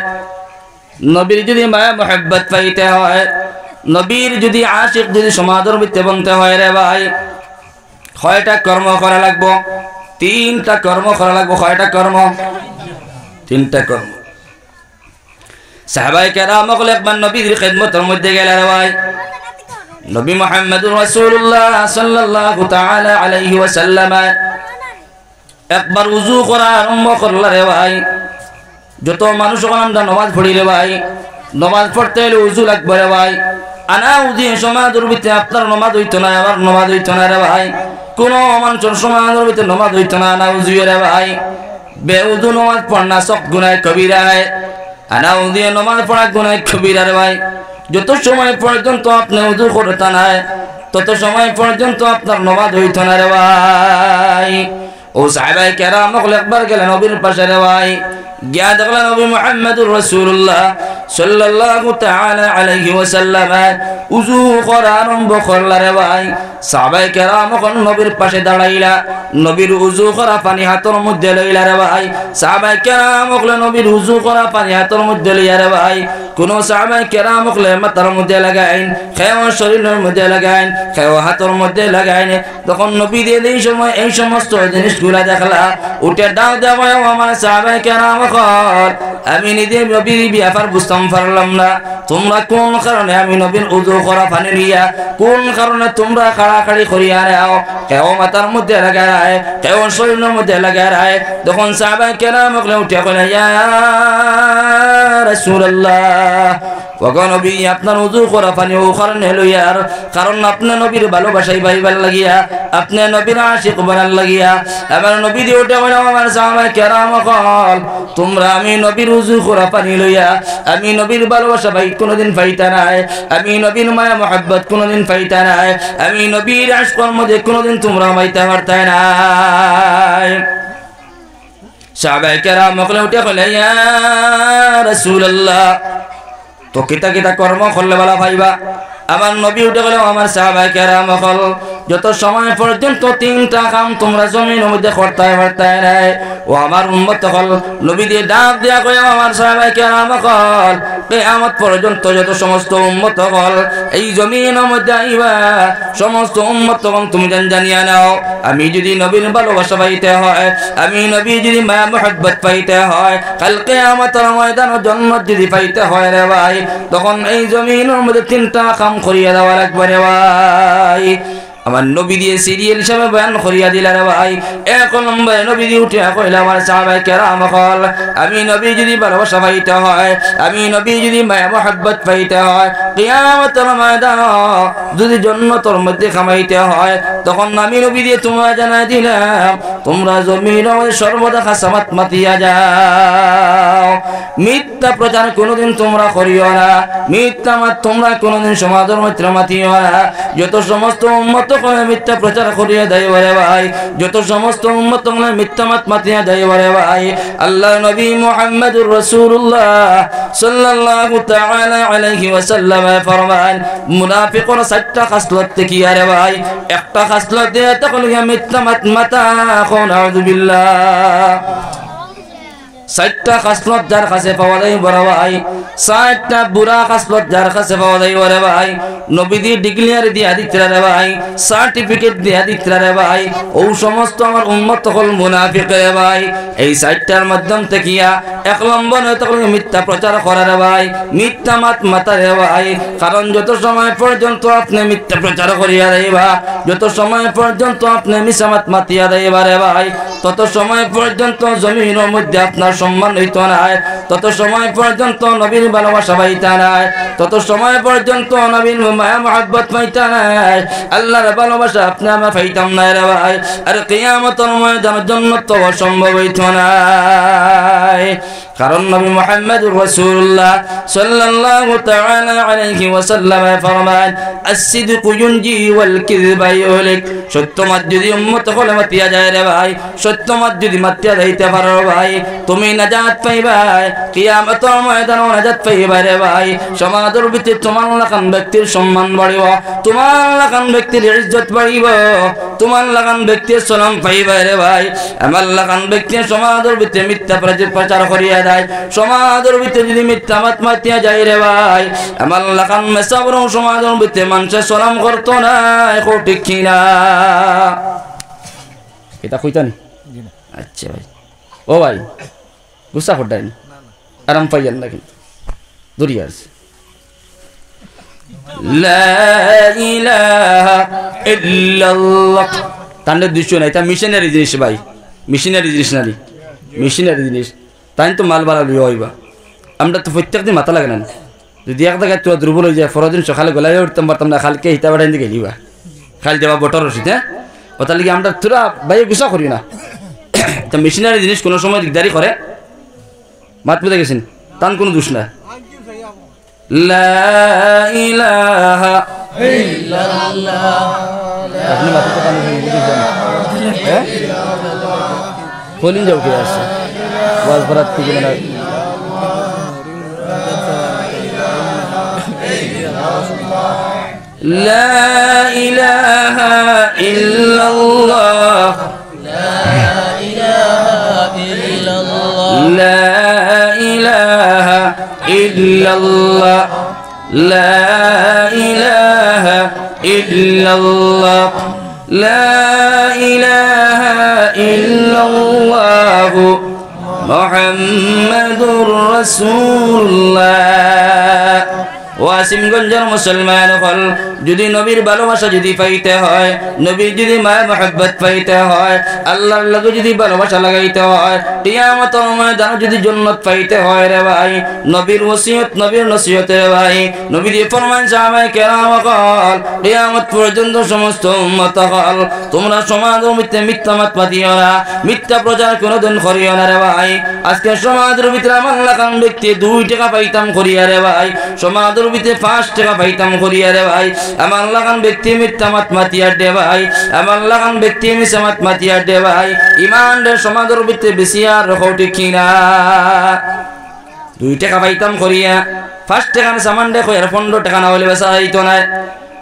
নবীর যদি মায়া মুহাব্বত পাইতে হয়, নবীর যদি আশিক যদি সমাজের ভিতরে বনতে হয় রে ভাই, কয়টা কর্ম করা লাগবো? তিনটা কর্ম করা লাগবো। কয়টা কর্ম? তিনটা কর্ম। সাহাবায়ে কেরাম সকলে একবার নবীর খিদমতের মধ্যে গেল রে ভাই। নবী মুহাম্মদুর রাসূলুল্লাহ সাল্লাল্লাহু তাআলা আলাইহি ওয়াসাল্লাম একবার উযু করা আরম্ভ করলা রে ভাই। যত মানুষ আমরা নামাজ পড়ি রে ভাই, নামাজ পড়তে হলে উযু লাগবে রে ভাই। আনা উযু সমাজের ভিতরে আপনার নামাজ হইতো না, আমার নামাজ হইতো না রে ভাই। কোন মানুষের সমাজের ভিতরে নামাজ হইতো না, আনা উযু রে ভাই। বেউযু নামাজ পড়না সব গুনাহ কবিরা হয়, আনা উযু নামাজ পড়া গুনাহ কবিরা রে ভাই। যত সময় পর্যন্ত আপনি উযু করতে না তত সময় পর্যন্ত আপনার নামাজ হইতো না রে ভাই। ও সাহাবায়ে কেরাম একবার গেলেন নবীর পাশে রে ভাই, গিয়া দেখলেন নবী মুহাম্মদুর রাসূলুল্লাহ সাল্লাল্লাহু তাআলা আলাইহি ওয়াসাল্লাম উযু করা আরম্ভ করলা রে ভাই। সাহাবায়ে কেরাম নবীর পাশে দাঁড়াইলা, নবীর উযু করা পানি হাতের মধ্যে লইলা রে ভাই। সাহাবায়ে কেরাম নবীর উযু করা পানি হাতের মধ্যে লইয়া রে ভাই। কোন সাহাবায়ে কেরাম মাথার মধ্যে লাগাইন, কেউ শরীরের মধ্যে লাগাইন, কেউ হাতের মধ্যে লাগাইন। তখন নবী দিয়ে এই সময় এই সমস্ত জিনিসগুলা দেখলা, উঠে দাও দেওয়া আমার সাহাবায়ে কেরাম আমি নিজে নবীর ব্যাপার বুঝতাম পারলাম না। তোমরা কোন কারণে আমি নবীর উযু করা পানি নিয়া কোন কারণে তোমরা কাড়াকাড়ি করিয়া নাও, কেউ মাথার মধ্যে লাগায়, কেউ শরীরের মধ্যে লাগায়। তখন সাহাবায়ে কেরাম উঠে কইলেন ইয়া রাসূলুল্লাহ, ওগো নবী আপনার উযু করা পানি ও কারণে লইয়ার, কারণ আপনি নবীর ভালোবাসাই পাইবার লাগিয়া, আপনি নবীর আশিক বানার লাগিয়া। এবার নবী দিয়ে উঠে কইলেন আমার সাহাবায়ে কেরাম তোমরা আমি নবীর উযু করা পানি লইয়া আমি নবীর ভালোবাসা ভাই কোনদিন পাইতা নাই, আমি নবীর মায়া মুহাব্বত কোনদিন পাইতা নাই, আমি নবীর আশিকের মধ্যে কোনদিন তোমরা পাইতে পারতা নাই। সাহাবায়ে কেরাম উঠে কইলেন ইয়া রাসূলুল্লাহ, তো কিতা কিতা কর্ম করলে ভালো পাইবা? আমার নবী উঠে গেল আমার সাহাবায়ে কেরাম যত সময় পর্যন্ত তিনটা কাম তোমরা জমিনের মধ্যে করতে পারতে নাই। ও আমার উম্মত হল নবী দিয়ে ডাক দিয়া কই আমার সাহাবায়ে কেরাম কিয়ামত পর্যন্ত যত সমস্ত উম্মত হল এই জমিনের মধ্যে আইবা, সমস্ত উম্মত তুমি জানিয়া নাও, আমি যদি নবীর ভালোবাসা পাইতে হয়, আমি নবী যদি মায়া মুহাব্বত পাইতে হয়, কাল কিয়ামতের ময়দানে জান্নাত যদি পাইতে হয় রে ভাই, তখন এই জমিনের মধ্যে তিনটা কাম করিয়া দেওয়া লাগবে রে ভাই। আমার নবী দিয়ে সিরিয়াল হিসাবে বয়ান করিয়া দিলা রে ভাই। এক নম্বরে নবী দিয়ে উঠে কইলা আমার সাহাবায়ে কেরাম আমি নবী যদি ভালোবাসা পাইতে হয়, আমি নবী যদি মায়া মুহাব্বত পাইতে হয়, কিয়ামতের ময়দানে যদি জান্নাতের মধ্যে কামাইতে হয়, তখন আমি নবী দিয়ে তোমরা জানাই দিলাম তোমরা জমিনের মধ্যে সর্বদা খাসামাত মাতিয়া যাও। মিথ্যা প্রচার কোনোদিন তোমরা করিও না, মিথ্যা মাত তোমরা কোনোদিন সমাজের মধ্যে মাতিও না। যত সমস্ত উম্মত মিথ্যা প্রচার করিয়া দেয় রে ভাই, যত সমস্ত উম্মত মিথ্যা মাত মাতিয়া দেয় রে ভাই। আল্লাহ নবী মুহাম্মদুর রাসূলুল্লাহ সাল্লাল্লাহু তাআলা আলাইহি ওয়াসাল্লাম ফরমান মুনাফিকরা 7টা খাসলত থেকে রে ভাই, একটা খাসলত দিয়ে তখন মিথ্যা মাত মাতা নাউযু বিল্লাহ। সাতটা খাসলত যার কাছে পাওয়া যায় বড় ভাই, সাতটা বুড়া খাসলত যার কাছে পাওয়া যায় বড় ভাই, নবীদি ডিক্লিয়ার দিয়া দিতরা রে ভাই, সার্টিফিকেট দিয়া দিতরা রে ভাই, ও সমস্ত আমার উম্মত হল মুনাফিক রে ভাই। এই সাতটার মাধ্যম থেকে এক নম্বর হয়তো মিথ্যা প্রচার করা রে ভাই, মিথ্যা মাতা রে ভাই। কারণ যত সময় পর্যন্ত আপনি মিথ্যা প্রচার করিয়া যাইবা, যত সময় পর্যন্ত আপনি মিছা মাতিয়া যাইবা রে ভাই, তত সময় পর্যন্ত জমিনের মধ্যে আপনার সম্মান হইতো না, তত সময় পর্যন্ত নবীর ভালোবাসা পাইতা নাই, তত সময় পর্যন্ত নবীর মায়া মহব্বত পাইতা নাই, আল্লাহর ভালোবাসা আপনি আমরা পাইতাম না রে ভাই। আর কিয়ামতের ময়দানের জন্য তো অসম্ভব হইতো না। কারণ নবী মুহাম্মদুর রাসূলুল্লাহ সাল্লাল্লাহু তাআলা আলাইহি ওয়াসাল্লাম ফরমান, আস-সিদকু ইউনজি ওয়াল কিযবা ইউহলিক। সত্যমাত যদি উম্মত হলে মাতিয়া যায় রে ভাই, সত্যমাত যদি মাতিয়া যাইতে পারো ভাই, তুমি নাজাত পাইবা, কিয়ামতের ময়দানে নাজাত পাইবা রে ভাই। সমাজের ভিতরে তোমার লাগান ব্যক্তির সম্মান বাড়িব, তোমার লাগান ব্যক্তির ইজ্জত বাড়িব, তোমার লাগান ব্যক্তির সালাম পাইবা রে ভাই। আমার লাগান ব্যক্তি সমাজের ভিতরে মিথ্যা প্রচার করিয়া দেয়, সমাজের ভিতরে যদি মিথ্যা মাতিয়া যায় রে ভাই, আমার লাগান মেসাবর সমাজের ভিতরে মানুষের সালাম করতো না, ঠিক কিনা? এটা কইতানি? আচ্ছা ভাই, ও ভাই গুসা ফোটাইনি, আরাম পাইয়ান না কিন্তু দূরিয়া আছে। লা ইলাহা ইল্লাল্লাহ তাহলে দুশো নাই, তা মিশনারি জিনিস ভাই, মিশনারি জিনিস না, মিশনারি জিনিস তাই তো মাল বাড়া লিয়ে হইবা। আমরা তো প্রত্যেক দিন মাথা লাগে না, যদি এক জায়গায় তোরা দুর্বল হয়ে যায়, পরের দিন সকালে গলায় উঠতাম পারতাম না, খালকে হিতা বাড়াই দিকে গেলিবা, খাল যাবা বটর রসিদ। হ্যাঁ, ওটার লিগে আমরা তোরা ভাই গুসা করি না। তা মেশিনারি জিনিস কোনো সময় দিকদারি করে, মাত পেতে গেছেন, তান কোনো দোষ না। লা ইলাহা ইল্লাল্লাহ, আপনি মাথা তো কানে বুঝেছেন? হ্যাঁ, বলিন যাও কে আসছে ওয়াজ বরাত থেকে না। লা ইলাহা ইল্লাল্লাহ, লা ইলাহা ইল্লাল্লাহ, লা ইলাহা ইল্লাল্লাহ, লা ইলাহা ইল্লাল্লাহ মুহাম্মাদুর রাসূলুল্লাহ। ওয়াসিমগঞ্জের মুসলমান হল, যদি নবীর ভালোবাসা যদি পাইতে হয়, নবীর যদি মায়া মহব্বত পাইতে হয়, আল্লাহর লগে যদি ভালোবাসা লাগাইতে হয়, কিয়ামতের ময়দানে যদি জান্নাত পাইতে হয় রে ভাই, নবীর ওসিয়ত নবীর নসিহত রে ভাই। নবী দিয়ে ফরমান সাহাবায়ে কেরাম হল, কিয়ামত পর্যন্ত সমস্ত উম্মত হল, তোমরা সমাজের মধ্যে মিথ্যা মাতিও না, মিথ্যা প্রচার কোনোদিন করিও না রে ভাই। আজকে সমাজের ভিতরে আমার লাগান ব্যক্তি 2 টাকা পাইতাম করিয়া রে ভাই, সমাজের ভিতরে 5 টাকা পাইতাম করিয়া রে ভাই, আমার লাগান ব্যক্তি মিথ্যা মাতিয়া দে ভাই, আমার লাগান ব্যক্তি মিছা মাতিয়া দে ভাই। ইমান রে সমাজের ভিতরে বেশি আর রাখো, ঠিক কিনা? 2 টাকা পাইতাম করিয়া 5 টাকার সামান দেখো, আর 15 টাকা না হলে বেচা হইতো না।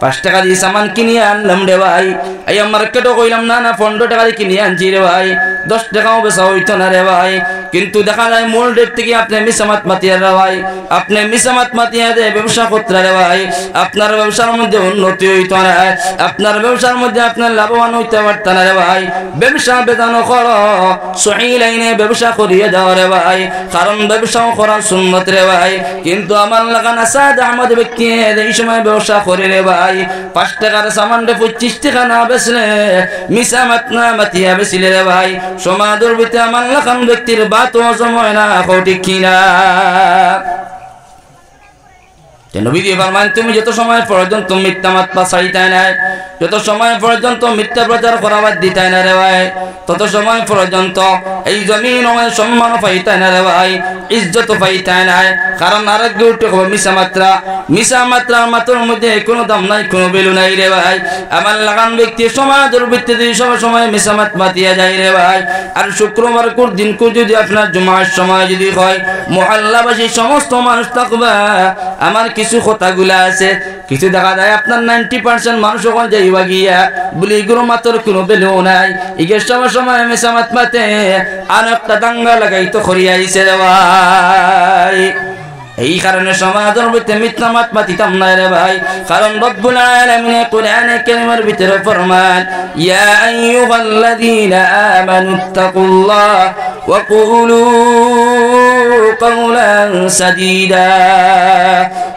5 টাকা দিয়ে সামান কিনিয়ে আনলাম রে ভাই, এই মার্কেটও কইলাম না 15 টাকা দিয়ে কিনিয়ে আনছি রে ভাই, 10 টাকাও বেচা হইতো না রে ভাই। কিন্তু দেখা যায় মূল রেট থেকে আপনি মিসামাত মাতিয়া রে ভাই, আপনি মিসামাত মাতিয়া দে ব্যবসা করতে রে ভাই, আপনার ব্যবসার মধ্যে উন্নতি হইতো না, আপনার ব্যবসার মধ্যে আপনার লাভবান হইতে পারত না রে ভাই। ব্যবসা বেদানো করো, সহি লাইনে ব্যবসা করিয়ে দাও রে ভাই, কারণ ব্যবসাও করা সুন্নত রে ভাই। কিন্তু আমার লাগান আসাদ আহমদ ব্যক্তি এই সময় ব্যবসা করে রে ভাই, 5 টাকার সামান রে 25 টাকা না বেচলে, মিসামাত না মাতিয়া বেচিলে রে ভাই, সমাজের ভিতরে আমার লাগান ব্যক্তির বাত সময় না, ঠিক কিনা? নবী দিয়ে ফরমান, তুমি যত সময় পর্যন্ত মিথ্যা মাতবা ছাড়িতাই নাই, যত সময় পর্যন্ত মিথ্যা প্রচার করাবার দিতাই না রে ভাই, তত সময় পর্যন্ত এই জমিন সম্মান পাইতাই না রে ভাই, ইজ্জত পাইতাই নাই। কারণ আরেক উঠে হবে মিশা মাত্রা, মিশা মাত্রার মাত্রার মধ্যে কোনো দাম নাই, কোনো ভ্যালু নাই রে ভাই। আমার লাগান ব্যক্তি সমাজের ভিত্তিতে সব সময় মিশা মাত মাতিয়া যায় রে ভাই। আর শুক্রবার কোর দিন কো যদি আপনার জুমার সময় যদি হয়, মহল্লাবাসী সমস্ত মানুষ থাকবা, আমার কিছু কথাগুলা আছে কিছু দেখা যায় আপনার 90% মানুষ ওখানে যাইবা গিয়া বলি এগুলো মাত্র কোনো বেলেও নাই, ইগের সময় সময় মেসামাত মাতে আর একটা দাঙ্গা লাগাই তো খরিয়া আইছে রে ভাই। এই কারণে সমাজের ভিতরে মিথ্যামাত মাতিতাম না রে ভাই, কারণ রব্বুল আলামিন কোরআনে কারীমের ভিতরে ফরমান ইয়া আইয়ুহাল্লাযীনা আমানুত্তাকুল্লাহ ওয়া কুলু কাওলান সাদীদা।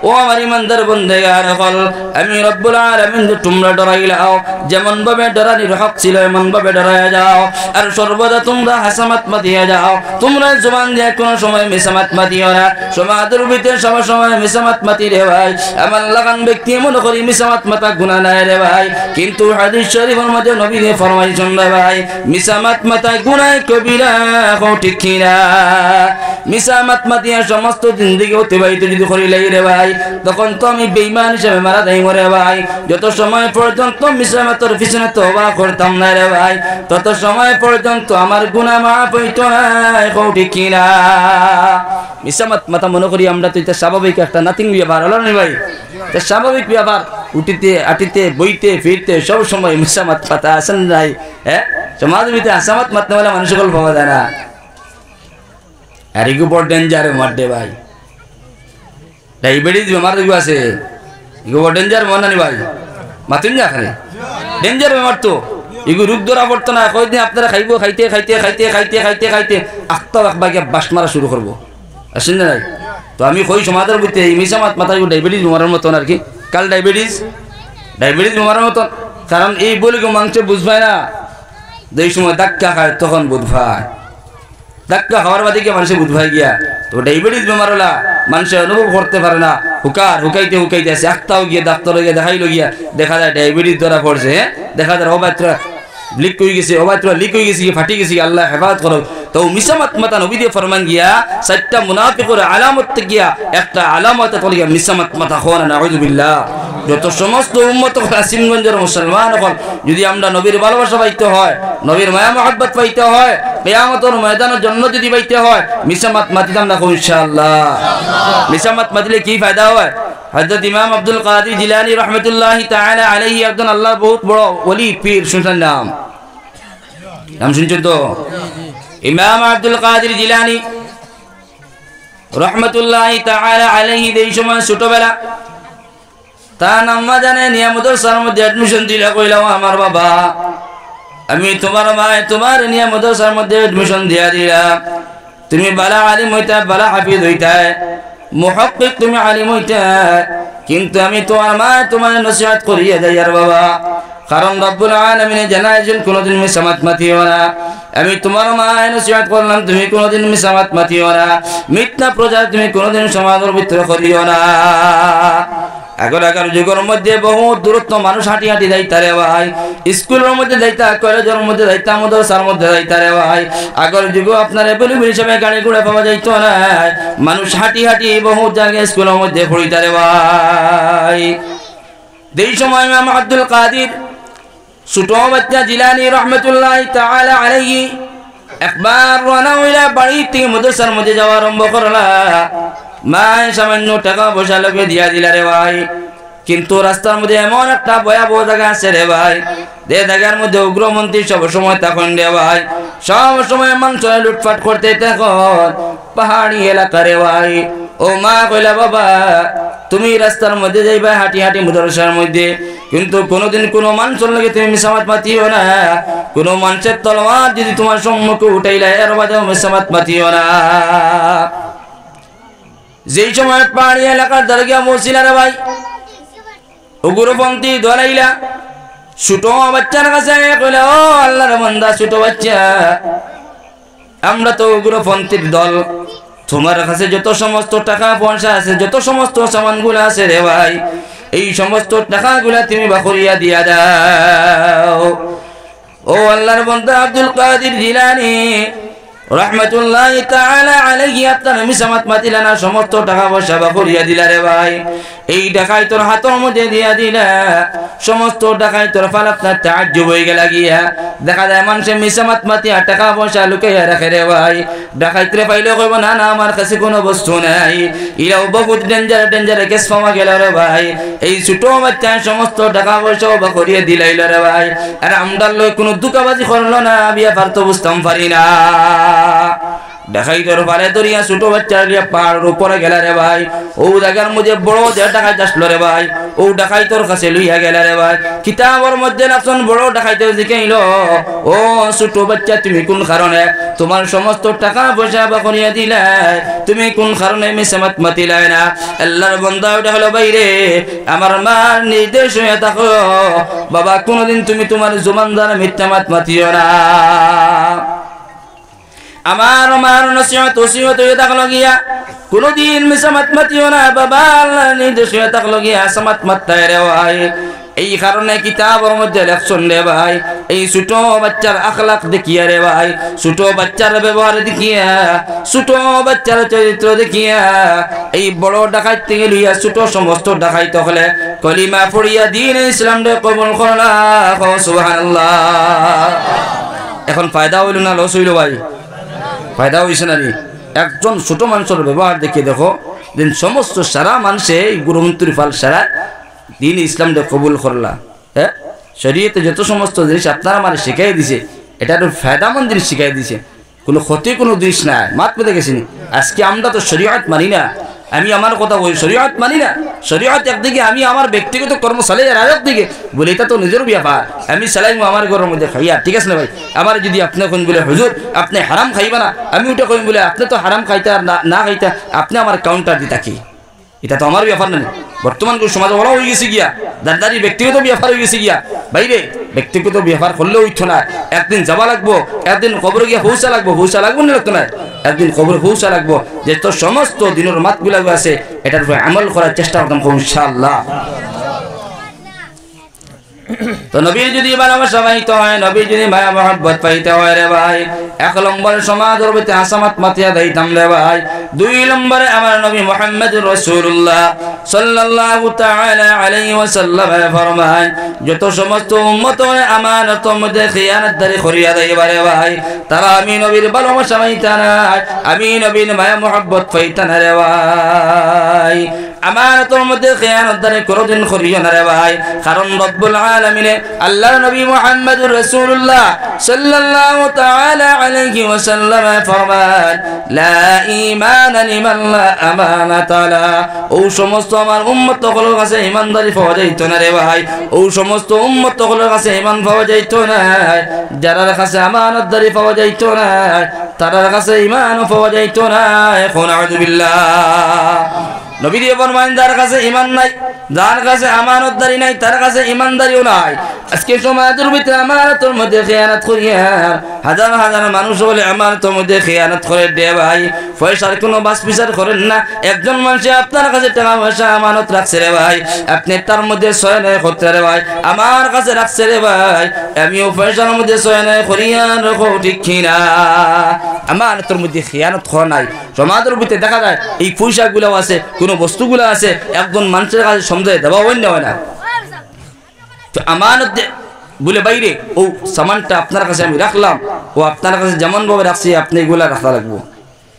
ও আমার ইমানদার বান্দাগার হল, আমি রব্বুল আলামিন তোমরা ডরাইলাও, যেমন ভাবে ডরানির হক ছিল এমন ভাবে ডরায়া যাও, আর সর্বদা তোমরা হাসামাত মাতিয়া যাও। তোমরা জবান দিয়ে কোনো সময় মিসামাত মাতিও না। সমাজের ভিতরে সব সময় মিসামাত মাতি রে ভাই। আমার লাগান ব্যক্তি মনে করি মিসামাত মাতা গুনাহ নাই রে ভাই, কিন্তু হাদিস শরীফের মধ্যে নবী দিয়ে ফরমাইছেন রে ভাই মিসামাত মাতা গুনাহ কবিরা, ঠিক কিনা? মিসামাত মাতিয়া সমস্ত জিন্দেগি অতিবাহিত যদি করিলাই রে ভাই, তখন তো আমি বেঈমান হিসেবে মারা যাইব রে ভাই। যত সময় পর্যন্ত মিসামাতের পিছনে তওবা করতাম না রে ভাই, তত সময় পর্যন্ত আমার গুনাহ মাফ হইতো না, ঠিক কিনা? মিসামাত মাতা মনে করি আমরা তো এটা স্বাভাবিক একটা নাথিং ব্যাপার হলো না ভাই, এটা স্বাভাবিক ব্যাপার। উঠিতে আটিতে বইতে ফিরতে সব সময় মিসামাত পাতা আসেন নাই। হ্যাঁ, সমাজের ভিতরে আসামাত মাততে বলে মানুষ সকল পাওয়া যায় না। আর এগু বড় ডেঞ্জার মারডে ভাই, ডায়াবেটিস বেমার দেখবো আছে, এগু বড় ডেঞ্জার মনে নি ভাই, মাতুন যা খালি ডেঞ্জার বেমার তো এগু রোগ ধরা পড়তো না। কয়েকদিন আপনারা খাইব, খাইতে খাইতে খাইতে খাইতে খাইতে খাইতে আখতাও একবারে বাস মারা শুরু করবো, আসেন না নাই? তো আমি কই সমাজের ভিতরে এই মিসামাত মাথা ডায়াবেটিস বেমারের মতন আর কি, কাল ডায়াবেটিস বেমারের মতন। কারণ এই বলে কেউ মাংস বুঝবায় না, যেই সময় ধাক্কা খায় তখন বুঝবায়, ধাক্কা খাওয়ার বাদে গিয়ে মানুষের বুঝবাই গিয়া। তো ডায়াবেটিস বেমার হলা মানুষে অনুভব করতে পারে না, হুকাইতে হুকাইতে আছে। আখতাও গিয়ে ডাক্তার গিয়ে দেখাইলো গিয়া, দেখা যায় ডায়াবেটিস ধরা পড়ছে। হ্যাঁ, দেখা যায় অবাত্রা লিক হয়ে গেছে, অবাত্রা লিক হয়ে গেছে, ফাটি গেছে, আল্লাহ হেফাজত করো। তো মিসামাত মাতা নবী দিয়ে ফরমান গিয়া 4টা মুনাফিকের আলামত গিয়া একটা আলামত হল গিয়া মিসামাত মাতা হওয়া, নাউযুবিল্লাহ। যত সমস্ত উম্মত কাসিমগঞ্জের মুসলমান হল যদি আমরা নবীর ভালোবাসা পাইতে হয়, নবীর মায়া মহব্বত পাইতে হয়, কিয়ামতের ময়দানের জন্য যদি পাইতে হয়, মিসামাত মাতিতাম না ইনশাআল্লাহ। মিসামাত মাতিলে কি ফায়দা হয়? হযরত ইমাম আব্দুল কাদের জিলানী রাহমাতুল্লাহি তাআলা আলাইহি একজন আল্লাহর বহুত বড় ওলি পীর, শুনছেন নাম শুনছেন তো? ইমাম আব্দুল কাদের জিলানী রাহমাতুল্লাহি তাআলা আলাইহি এই সময় ছোটবেলা তার আম্মা জানে নিয়া মাদ্রাসার মধ্যে অ্যাডমিশন দিলা, কইলাম আমার বাবা আমি তোমার মায় তোমার নিয়া মাদ্রাসার মধ্যে অ্যাডমিশন দিয়া দিলাম, তুমি বালা আলিম হইতা, বালা হাফিজ হইতা, মুহাক্কিক তুমি আলিম হইতা, কিন্তু আমি তোমার মা তোমার নসিহত করিয়া যাই আর বাবা, কারণ রব্বুল আলামিন জানাইছেন কোনদিন মিসামাত মাতিও না। আমি তোমার মায়ের নসিহত করলাম, তুমি কোনদিন মিসামাত মাতিও না, মিথ্যা প্রচার তুমি কোনদিন সমাজের ভিতরে করিও না। আগের যুগের মধ্যে বহু দূরত্ব মানুষ হাঁটি হাঁটি যাইতা রে ভাই, স্কুলের মধ্যে যাইতা, কলেজের মধ্যে যাইতা, মাদ্রাসার মধ্যে যাইতা রে ভাই। আগের যুগে আপনার এভেলেবল হিসাবে গাড়ি ঘোড়া পাওয়া যাইতো না, মানুষ হাঁটি হাঁটি বহু জায়গায় স্কুলের মধ্যে পড়িতা রে ভাই। এই সময় ইমাম আব্দুল কাদের ছোট বাচ্চা জিলানী রাহমাতুল্লাহি তাআলা আলাইহি একবার রওনা হইলা বাড়ি থেকে মাদ্রাসার মধ্যে যাওয়া আরম্ভ করলা। মায় সামান্য টাকা পয়সা লোকে দিয়া দিলা রে ভাই, কিন্তু রাস্তার মধ্যে এমন একটা ভয়াবহ জায়গা আছে রে ভাই, যে জায়গার মধ্যে উগ্রমন্ত্রী সব সময় তখন রে ভাই, সব সময় মানুষ লুটপাট করতে তখন পাহাড়ি এলাকা রে ভাই। ও মা কইলা বাবা তুমি রাস্তার মধ্যে যাইবা হাঁটি হাঁটি মাদ্রাসার মধ্যে, কিন্তু কোনোদিন কোনো মানুষের লাগে তুমি মিসামাত মাতিও না, কোনো মানুষের তলোয়ার যদি তোমার সম্মুখে উঠাইলা এর বাদেও মিসামাত মাতিও না। যেই সময় পাহাড়ি এলাকার দরগা মসজিলা রে ভাই, উগ্রপন্থী ধরাইলা ছোট বাচ্চার কাছে কইলা, ও আল্লাহর বান্দা ছোট বাচ্চা, আমরা তো উগ্রপন্থীর দল, তোমার কাছে যত সমস্ত টাকা পয়সা আছে, যত সমস্ত সামানগুলো আছে রে ভাই, এই সমস্ত টাকাগুলা তুমি বাখরিয়া দিয়া দাও। ও আল্লাহর বান্দা আব্দুল কাদের জিলানী রহমতুল্লাহি তাআলা আলাইহি আপনার মিসামাত মাতিলানা সমস্ত টাকা পয়সা বাকরিয়া দিলা রে ভাই এই টাকাই তোর হাতের মধ্যে দিয়া দিলা সমস্ত টাকাই তোর ফাল আপনার তাজ্জুব হয়ে গেল গিয়া দেখা যায় মানুষে মিসামাত মাতিয়া টাকা পয়সা লুকাইয়া রাখে রে ভাই ডাকাইতে পাইলে কইব না না আমার কাছে কোনো বস্তু নাই ইরাও বহুত ডেঞ্জার কেস পাওয়া গেল রে ভাই এই ছোট বাচ্চা সমস্ত টাকা পয়সা বাকরিয়া দিলাইল রে ভাই আর আমদার লই কোনো দুকাবাজি করলো না বিয়া পারত বুঝতাম পারি না দেখাই তোর পারে দরিয়া ছোট বাচ্চা পাহাড়ের উপরে গেলা রে ভাই ও জায়গার মধ্যে বড় যে ডাকাইতে আসলো রে ভাই ও ডাকাই তোর কাছে লইয়া গেলা রে ভাই কিতাবের মধ্যে নাকশন বড় ডাকাইতে দেখাইল ও ছোট বাচ্চা তুমি কোন কারণে তোমার সমস্ত টাকা পয়সা বাকরিয়া দিলাই তুমি কোন কারণে মিসামাত মাতিলাই না আল্লাহর বান্দা ওটা হলো বাইরে আমার মার নির্দেশ হয়ে থাকো বাবা কোনদিন তুমি তোমার জুমানদার মিথ্যামাত মাতিও না আমার মার নসিহত ওসিয়ত হয়ে থাকলো গিয়া কোনদিন মিসামাত মাতিও না বাবা আল্লাহর নির্দেশ হয়ে থাকলো গিয়া সামাত মাত্তায় রে ভাই এই কারণে কিতাবের মধ্যে লেখছেন রে ভাই এই ছোট বাচ্চার আখলাক দেখিয়া রে ভাই ছোট বাচ্চার ব্যবহার দেখিয়া ছোট বাচ্চার চরিত্র দেখিয়া এই বড় ডাকাইত থেকে লইয়া ছোট সমস্ত ডাকাইত হলে কলিমা পড়িয়া দিন ইসলাম রে কবুল করলা সুবহানাল্লাহ এখন ফায়দা হইল না লস হইল ভাই ফায়দা হইছে না রে একজন ছোট মানুষের ব্যবহার দেখে দেখো দিন সমস্ত সারা মানুষে গুরুমন্ত্রী ফাল সারা দিন ইসলাম কবুল করলা হ্যাঁ শরীয়তে যত সমস্ত জিনিস আপনারা আমার শিখাই দিছে এটা একটু ফায়দামন্দ জিনিস শিখাই দিছে কোনো ক্ষতি কোনো জিনিস নাই মাত পেতে গেছিনি আজকে আমরা তো শরীয়ত মানি না আমি আমার কথা বলি শরীয়ত মানি না শরীয়ত একদিকে আমি আমার ব্যক্তিগত কর্ম চালাই আর একদিকে বলে এটা তো নিজের ব্যাপার আমি চালাইমু আমার ঘরের মধ্যে খাইয়া ঠিক আছে না ভাই আমার যদি আপনি কোন বলে হুজুর আপনি হারাম খাইবা না আমি ওটা কইম বলে আপনি তো হারাম খাইতা না খাইতা আপনি আমার কাউন্টার দিতা কি এটা তো আমার ব্যাপার না বর্তমান সমাজ বড় হয়ে গেছে গিয়া দাদারি ব্যক্তিগত ব্যাপার হয়ে গেছে গিয়া বাইরে ব্যক্তিগত ব্যাপার করলেও ইচ্ছ না একদিন যাওয়া লাগবো একদিন কবরে গিয়া পৌঁছা লাগবো না লাগতো না একদিন কবরে পৌঁছা লাগবো যে তোর সমস্ত দিনের মাতগুলা আছে এটার উপরে আমল করার চেষ্টা করতাম ইনশাআল্লাহ তো নবীর যদি ভালোবাসা পাইতে হয় নবীর যদি মায়া মহব্বত পাইতে হয় রে ভাই এক নম্বরে সমাজের ভিতরে আসামাত মাতিয়া দিতাম রে ভাই দুই নম্বরে আমার নবী মুহাম্মদুর রাসূলুল্লাহ সাল্লাল্লাহু তাআলা আলাইহি ওয়াসাল্লাম ফরমায় যত সমস্ত উম্মত আমানতের মধ্যে খিয়ানতদারি করিয়া দেয় রে ভাই তারা আমি নবীর ভালোবাসা পাইতা না আমি নবীর মায়া মহব্বত পাইতা না রে ভাই আমানতের মধ্যে খিয়ানতদারি কোনদিন করিও না রে ভাই কারণ রব্বুল আলামিন আল্লাহর নবী মুহাম্মদুর রাসূলুল্লাহ সাল্লাল্লাহু তাআলা আলাইহি ওয়াসাল্লাম ফরমান লা ঈমান লিমান লা আমানাতা লা ও সমস্ত আমার উম্মত সকলের কাছে ঈমানদারি পাওয়া যাইতো না রে ভাই ও সমস্ত উম্মত সকলের কাছে ঈমান পাওয়া যাইতো না যারা কাছে আমানতদারি পাওয়া যাইতো না তার কাছে ঈমানও পাওয়া যাইতো না এখন আউযু বিল্লাহ নবী দিয়ে ফরমান যার কাছে ঈমান নাই যার কাছে আমানতদারি নাই তার কাছে ঈমানদারিও নাই আজকে সমাজের ভিতরে আমানতের মধ্যে খেয়ানত করিয়া হাজার হাজার মানুষ বলে আমানতের মধ্যে খেয়ানত করে দে ভাই পয়সার কোনো বাস বিচার করেন না একজন মানুষ আপনার কাছে টাকা পয়সা আমানত রাখছে রে ভাই আপনি তার মধ্যে ছয় নয় করতে রে ভাই আমার কাছে রাখছে রে ভাই আমিও পয়সার মধ্যে ছয় নয় করিয়া রাখো ঠিক কিনা আমানতের মধ্যে খেয়ানত করা নাই সমাজের ভিতরে দেখা যায় এই পয়সাগুলো আছে কোনো বস্তুগুলো আছে একজন মানুষের কাছে সমঝায় দেওয়া হয় না তো আমানত বলে বাইরে ও সামানটা আপনার কাছে আমি রাখলাম ও আপনার কাছে যেমন ভাবে রাখছি আপনি এগুলা রাখা লাগবো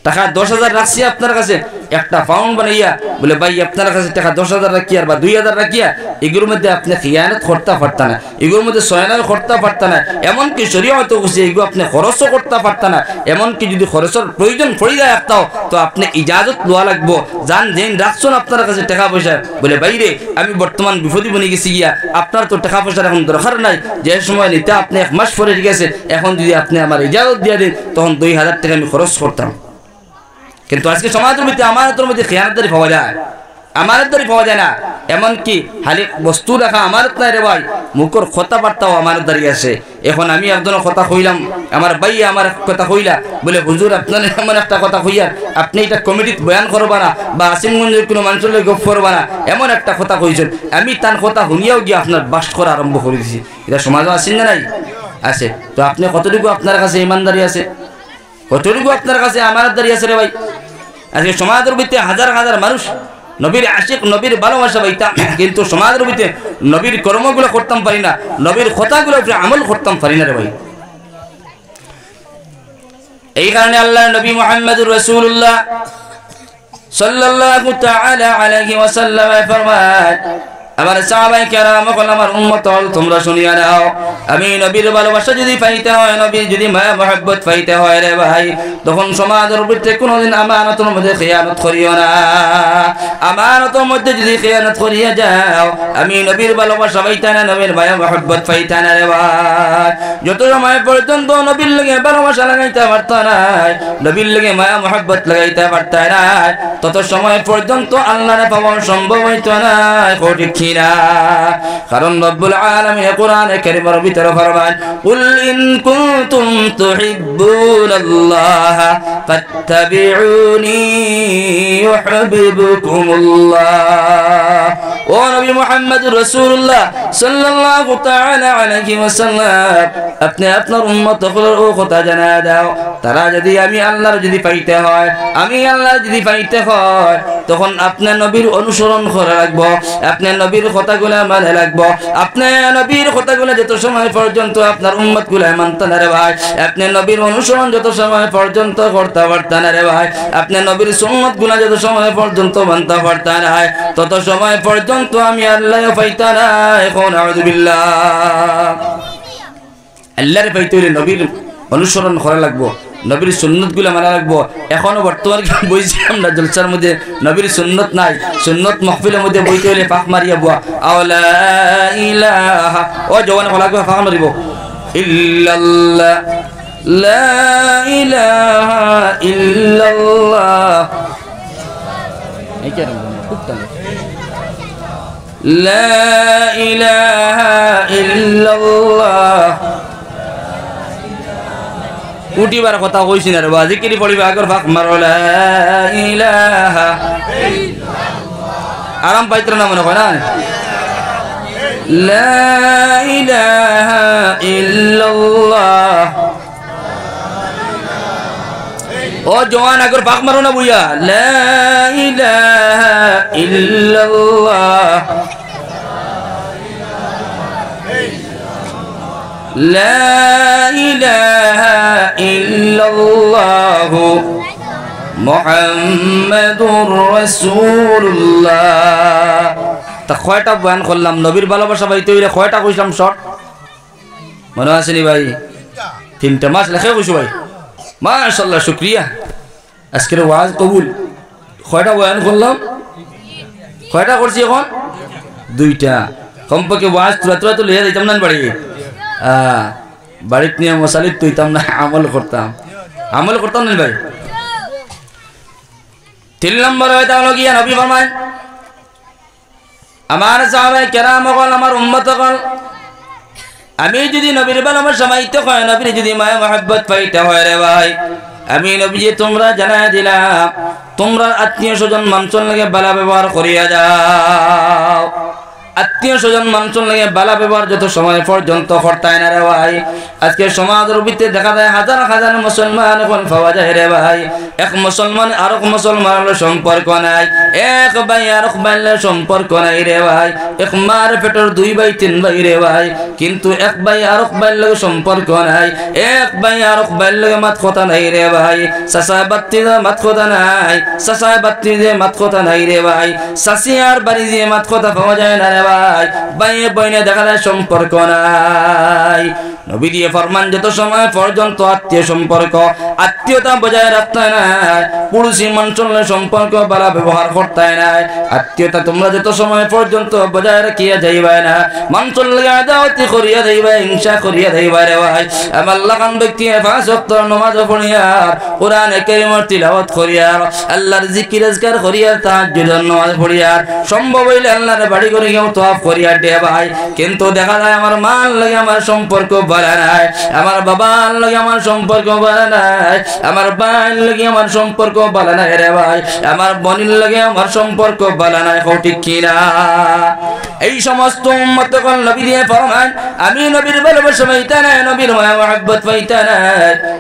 টাকা 10,000 রাখছি আপনার কাছে একটা পাউন্ড বানাইয়া বলে ভাই আপনার কাছে টাকা 10,000 রাখিয়া বা 2,000 রাখিয়া এগুলোর মধ্যে আপনি খিয়ানত করতে পারতেন না এগুলোর মধ্যে সয়নাল করতে পারতেন না এমনকি শরীয়ত বলছে এগুলো আপনি খরচও করতে পারতেন না এমনকি যদি খরচের প্রয়োজন পড়ে যায় একটাও তো আপনি ইজাজত লওয়া লাগবো জান যেন রাখছেন আপনার কাছে টাকা পয়সা বলে বাইরে আমি বর্তমান বিপদে বনে গেছি গিয়া আপনার তো টাকা পয়সার এখন দরকার নাই যে সময় নিতে আপনি 1 মাস পরে গেছে এখন যদি আপনি আমার ইজাজত দিয়ে দেন তখন 2,000 টাকা আমি খরচ করতাম কিন্তু আজকে সমাজের মধ্যে আমানতের মধ্যে খেয়ানতদারি পাওয়া যায় আমানতদারি পাওয়া যায় না এমনকি খালি বস্তু রাখা আমানত নাই রে ভাই মুখর কথাবার্তাও আমানতদারি আছে এখন আমি একজনের কথা কইলাম আমার ভাই আমার কথা কইলা বলে হুজুর আপনার এমন একটা কথা কইয়ার আপনি এটা কমিটিতে বয়ান করবা না বা আসিমগঞ্জের কোনো মানুষের লগে গপ করবা না এমন একটা কথা কইছেন আমি তার কথা শুনিয়াও গিয়ে আপনার বাস করা আরম্ভ করে দিয়েছি এটা সমাজও আসেন না নাই আছে তো আপনি কতটুকু আপনার কাছে ইমানদারি আছে কতটুকু আপনার কাছে আমানতদারি আছে রে ভাই? আজকে সমাজের ভিতরে হাজার হাজার মানুষ নবীর আশিক, নবীর ভালোবাসা পাইতাম, কিন্তু সমাজের ভিতরে নবীর কর্মগুলো করতাম পারি না, নবীর কথাগুলো আমল করতাম পারি না রে ভাই। এই কারণে আল্লাহ নবী মুহাম্মদুর রাসূলুল্লাহ সাল্লাল্লাহু তাআলা আলাইহি ওয়াসাল্লাম ফরমান, আমার সাহাবায়ে কেরাম বলেন, আমার উম্মত হল তোমরা শুনিয়া নাও, আমি নবীর ভালোবাসা যদি পাইতে হয়, নবীর যদি মায়া মহব্বত পাইতে হয় রে ভাই, তখন সমাজের ভিতরে কোনোদিন আমানতের মধ্যে খেয়ানত করিও না। আমানতের মধ্যে যদি খেয়ানত করিয়া যাও, আমি নবীর ভালোবাসা পাইতে না, নবীর মায়া মহব্বত পাইতে না রে ভাই। যত সময় পর্যন্ত নবীর লগে ভালোবাসা লাগাইতে পারত না, নবীর লগে মায়া মহব্বত লাগাইতে পারত না, তত সময় পর্যন্ত আল্লাহরে পাওয়া সম্ভব হইতো না। কারণ রব্বুল আলামিন কোরআনে কারীমের ভিতরে ফরমান, কুল ইন কুনতুম তুহিব্বুনাল্লাহ ফাত্তাবিউনি ইউহিব্বুকুমুল্লাহ। ও নবী মুহাম্মদুর রাসূলুল্লাহ সাল্লাল্লাহু তাআলা আলাইহি ওয়াসাল্লাম, আপনি আপনার উম্মতগুলোর ও কথা জানা দাও, তারা যদি আমি আল্লাহর যদি পাইতে হয়, আমি আল্লাহর যদি পাইতে হয়, তখন আপনি নবীর অনুসরণ করা রাখবো, আপনি নবীর কথাগুলো মানে রাখবো। আপনি নবীর কথাগুলো যত সময় পর্যন্ত আপনার উম্মতগুলো মানতে না রে ভাই, আপনি নবীর অনুসরণ যত সময় পর্যন্ত করতে পারতেন না রে ভাই, আপনি নবীর সুন্নতগুলো যত সময় পর্যন্ত মানতে পারতেন না, তত সময় পর্যন্ত আমি আল্লাহ পাইতা না। এখন আউযু বিল্লাহ, আল্লাহর পাইতে হইলে নবীর অনুসরণ করা লাগবো, নবীর সুন্নতগুলো মানা রাখবো। এখনো বর্তমানে বইছিলাম না জলসার মধ্যে নবীর সুন্নত নাই, সুন্নত মাহফিলের মধ্যে বইতে হইলে ফাঁক মারিয়া বুয়া আওলা ইলাহা, ও জওয়ান হলাকে ফাঁক মারিব ইল্লাল্লাহ, লা ইলাহা ইল্লাল্লাহ, এই কেন খুব টানে, লা ইলাহা ইল্লাল্লাহ। উঠিবার কথা কইছি না রে বা, জিকিরি পড়িবা আগর ফাঁক মারো লা ইলাহা ইল্লাল্লাহ, আরাম পাইত্র না মনে হয় না, লা ইলাহা ইল্লাল্লাহ। ও জওয়ান আগর ফাঁক মারো না বুইয়া, লা ইলাহা ইল্লাল্লাহ, লা ইলাহা ইল্লাল্লাহ মুহাম্মাদুর রাসূলুল্লাহ। তা কয়টা বয়ান করলাম নবীর ভালোবাসা পাইতে হইলে, কয়টা কইলাম শর্ট মনে আছে নি ভাই? 3টা মাস লেখে কইছো ভাই, মাশাআল্লাহ, শুকরিয়া। আজকের ওয়াজ কবুল। কয়টা বয়ান করলাম? কয়টা করছি এখন? 2টা। কমপক্ষে ওয়াজ তুলা তো লিয়ে দিতাম না বাড়ি, বাড়িতে নিয়ে মশালিত তুইতাম না, আমল করতাম না ভাই। 3 নম্বর হয়তো হলো গিয়া নবী ফরমান, আমার সাহাবায়ে কেরাম হল, আমার উম্মত হল, আমি যদি নবীর ভালোবাসা পাইতে হয়, নবীর যদি মায়া মহব্বত পাইতে হয় রে ভাই, আমি নবীজি তোমরা জানাই দিলাম, তোমরা আত্মীয় স্বজন মানুষের লাগে ভালো ব্যবহার করিয়া যাও। আত্মীয় স্বজন মানুষের লাগে ভালো ব্যবহার যত সময় পর্যন্ত করতায় না রে ভাই, আজকে সমাজের ভিতরে দেখা যায় হাজার হাজার মুসলমান এখন পাওয়া যায় রে ভাই, এক মুসলমান আর এক মুসলমানের সম্পর্ক নাই, এক ভাই আর এক ভাইয়ের সম্পর্ক নাই রে ভাই, এক মার পেটের 2 ভাই 3 ভাই রে ভাই, কিন্তু এক ভাই আর এক ভাইয়ের লগে সম্পর্ক নাই, এক ভাই আর এক ভাইয়ের লগে মাত কথা নাই রে ভাই, চাচা বাত্তি মাত কথা নাই, চাচা বাত্তি যে মাত কথা নাই রে ভাই, চাচি আর বাড়ি যে মাত কথা পাওয়া যায় না রে ভাই, ভাইয়ে বইনে দেখা যায় সম্পর্ক নাই। নবী দিয়ে ফরমান, যত সময় পর্যন্ত আত্মীয় সম্পর্ক, আত্মীয়তা বজায় রাখতে নাই, পুরুষি মানুষের সম্পর্ক ভালো ব্যবহার করতে নাই, আত্মীয়তা তোমরা যত সময় পর্যন্ত বজায় রাখিয়া যাইবা না, মানুষের লাগে আদাওয়াতি করিয়া যাইবা, হিংসা করিয়া যাইবা রে ভাই। আমার লাগান ব্যক্তি 5 ওয়াক্ত নামাজ পড়িয়া, কোরআনে কারীমের তিলাওয়াত করিয়া, আল্লাহর জিকির আজকার করিয়া, তাহাজ্জুদের নামাজ পড়িয়া, সম্ভব হইলে আল্লাহর বাড়ি করে গিয়ে তওয়াফ করিয়া দে ভাই, কিন্তু দেখা যায় আমার মাল লাগে আমার সম্পর্ক ভালো নাই, আমার বাবার লগে আমার সম্পর্ক ভালো নাই, আমার ভাইয়ের লগে আমার সম্পর্ক ভালো নাই রে ভাই, আমার বোনের লগে আমার সম্পর্ক ভালো নাই। ঠিক কিনা? এই সমস্ত উম্মত কোন নবী দিয়ে ফরমান আমি নবীর ভালোবাসা পাইতা না, নবীর মায়া মহব্বত পাইতা না,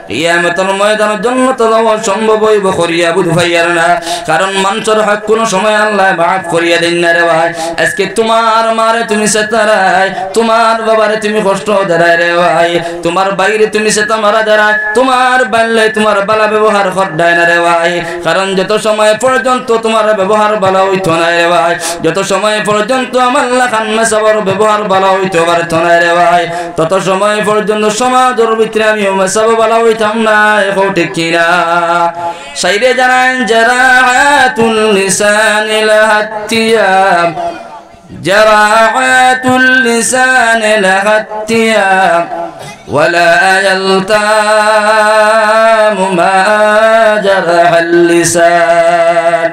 কিয়ামতের ময়দানে জান্নাতে যাওয়া সম্ভব হইব করিয়া বুঝ ভাইয়ার না। কারণ মানুষের হক কোন সময় আল্লাহ মাফ করিয়া দেন না রে ভাই। আজকে তোমার মারে তুমি সেতারায়, তোমার বাবারে তুমি কষ্ট দেয় রে ভাই, তোমার বাইরে তুমি সেতা মারা দেয়, তোমার বাল্যে তোমার বালা ব্যবহার করদায় না রে ভাই। কারণ যত সময় পর্যন্ত তোমার ব্যবহার ভালো হইতো না রে ভাই, যত সময় পর্যন্ত আমার লাখান মেসাবর ব্যবহার ভালো হইতো পারতো না রে ভাই, তত সময় পর্যন্ত সমাজের ভিতরে আমিও মেসাব ভালো হইতাম না। এখন ঠিক কিনা? সাইরে জানান জারাহাতুল লিসানিল হাত্তিয়াম, জারাহাতুল লিসানিল হাত্তিয়াম ওয়ালা ইয়ালতামু মা জারাহাল লিসান,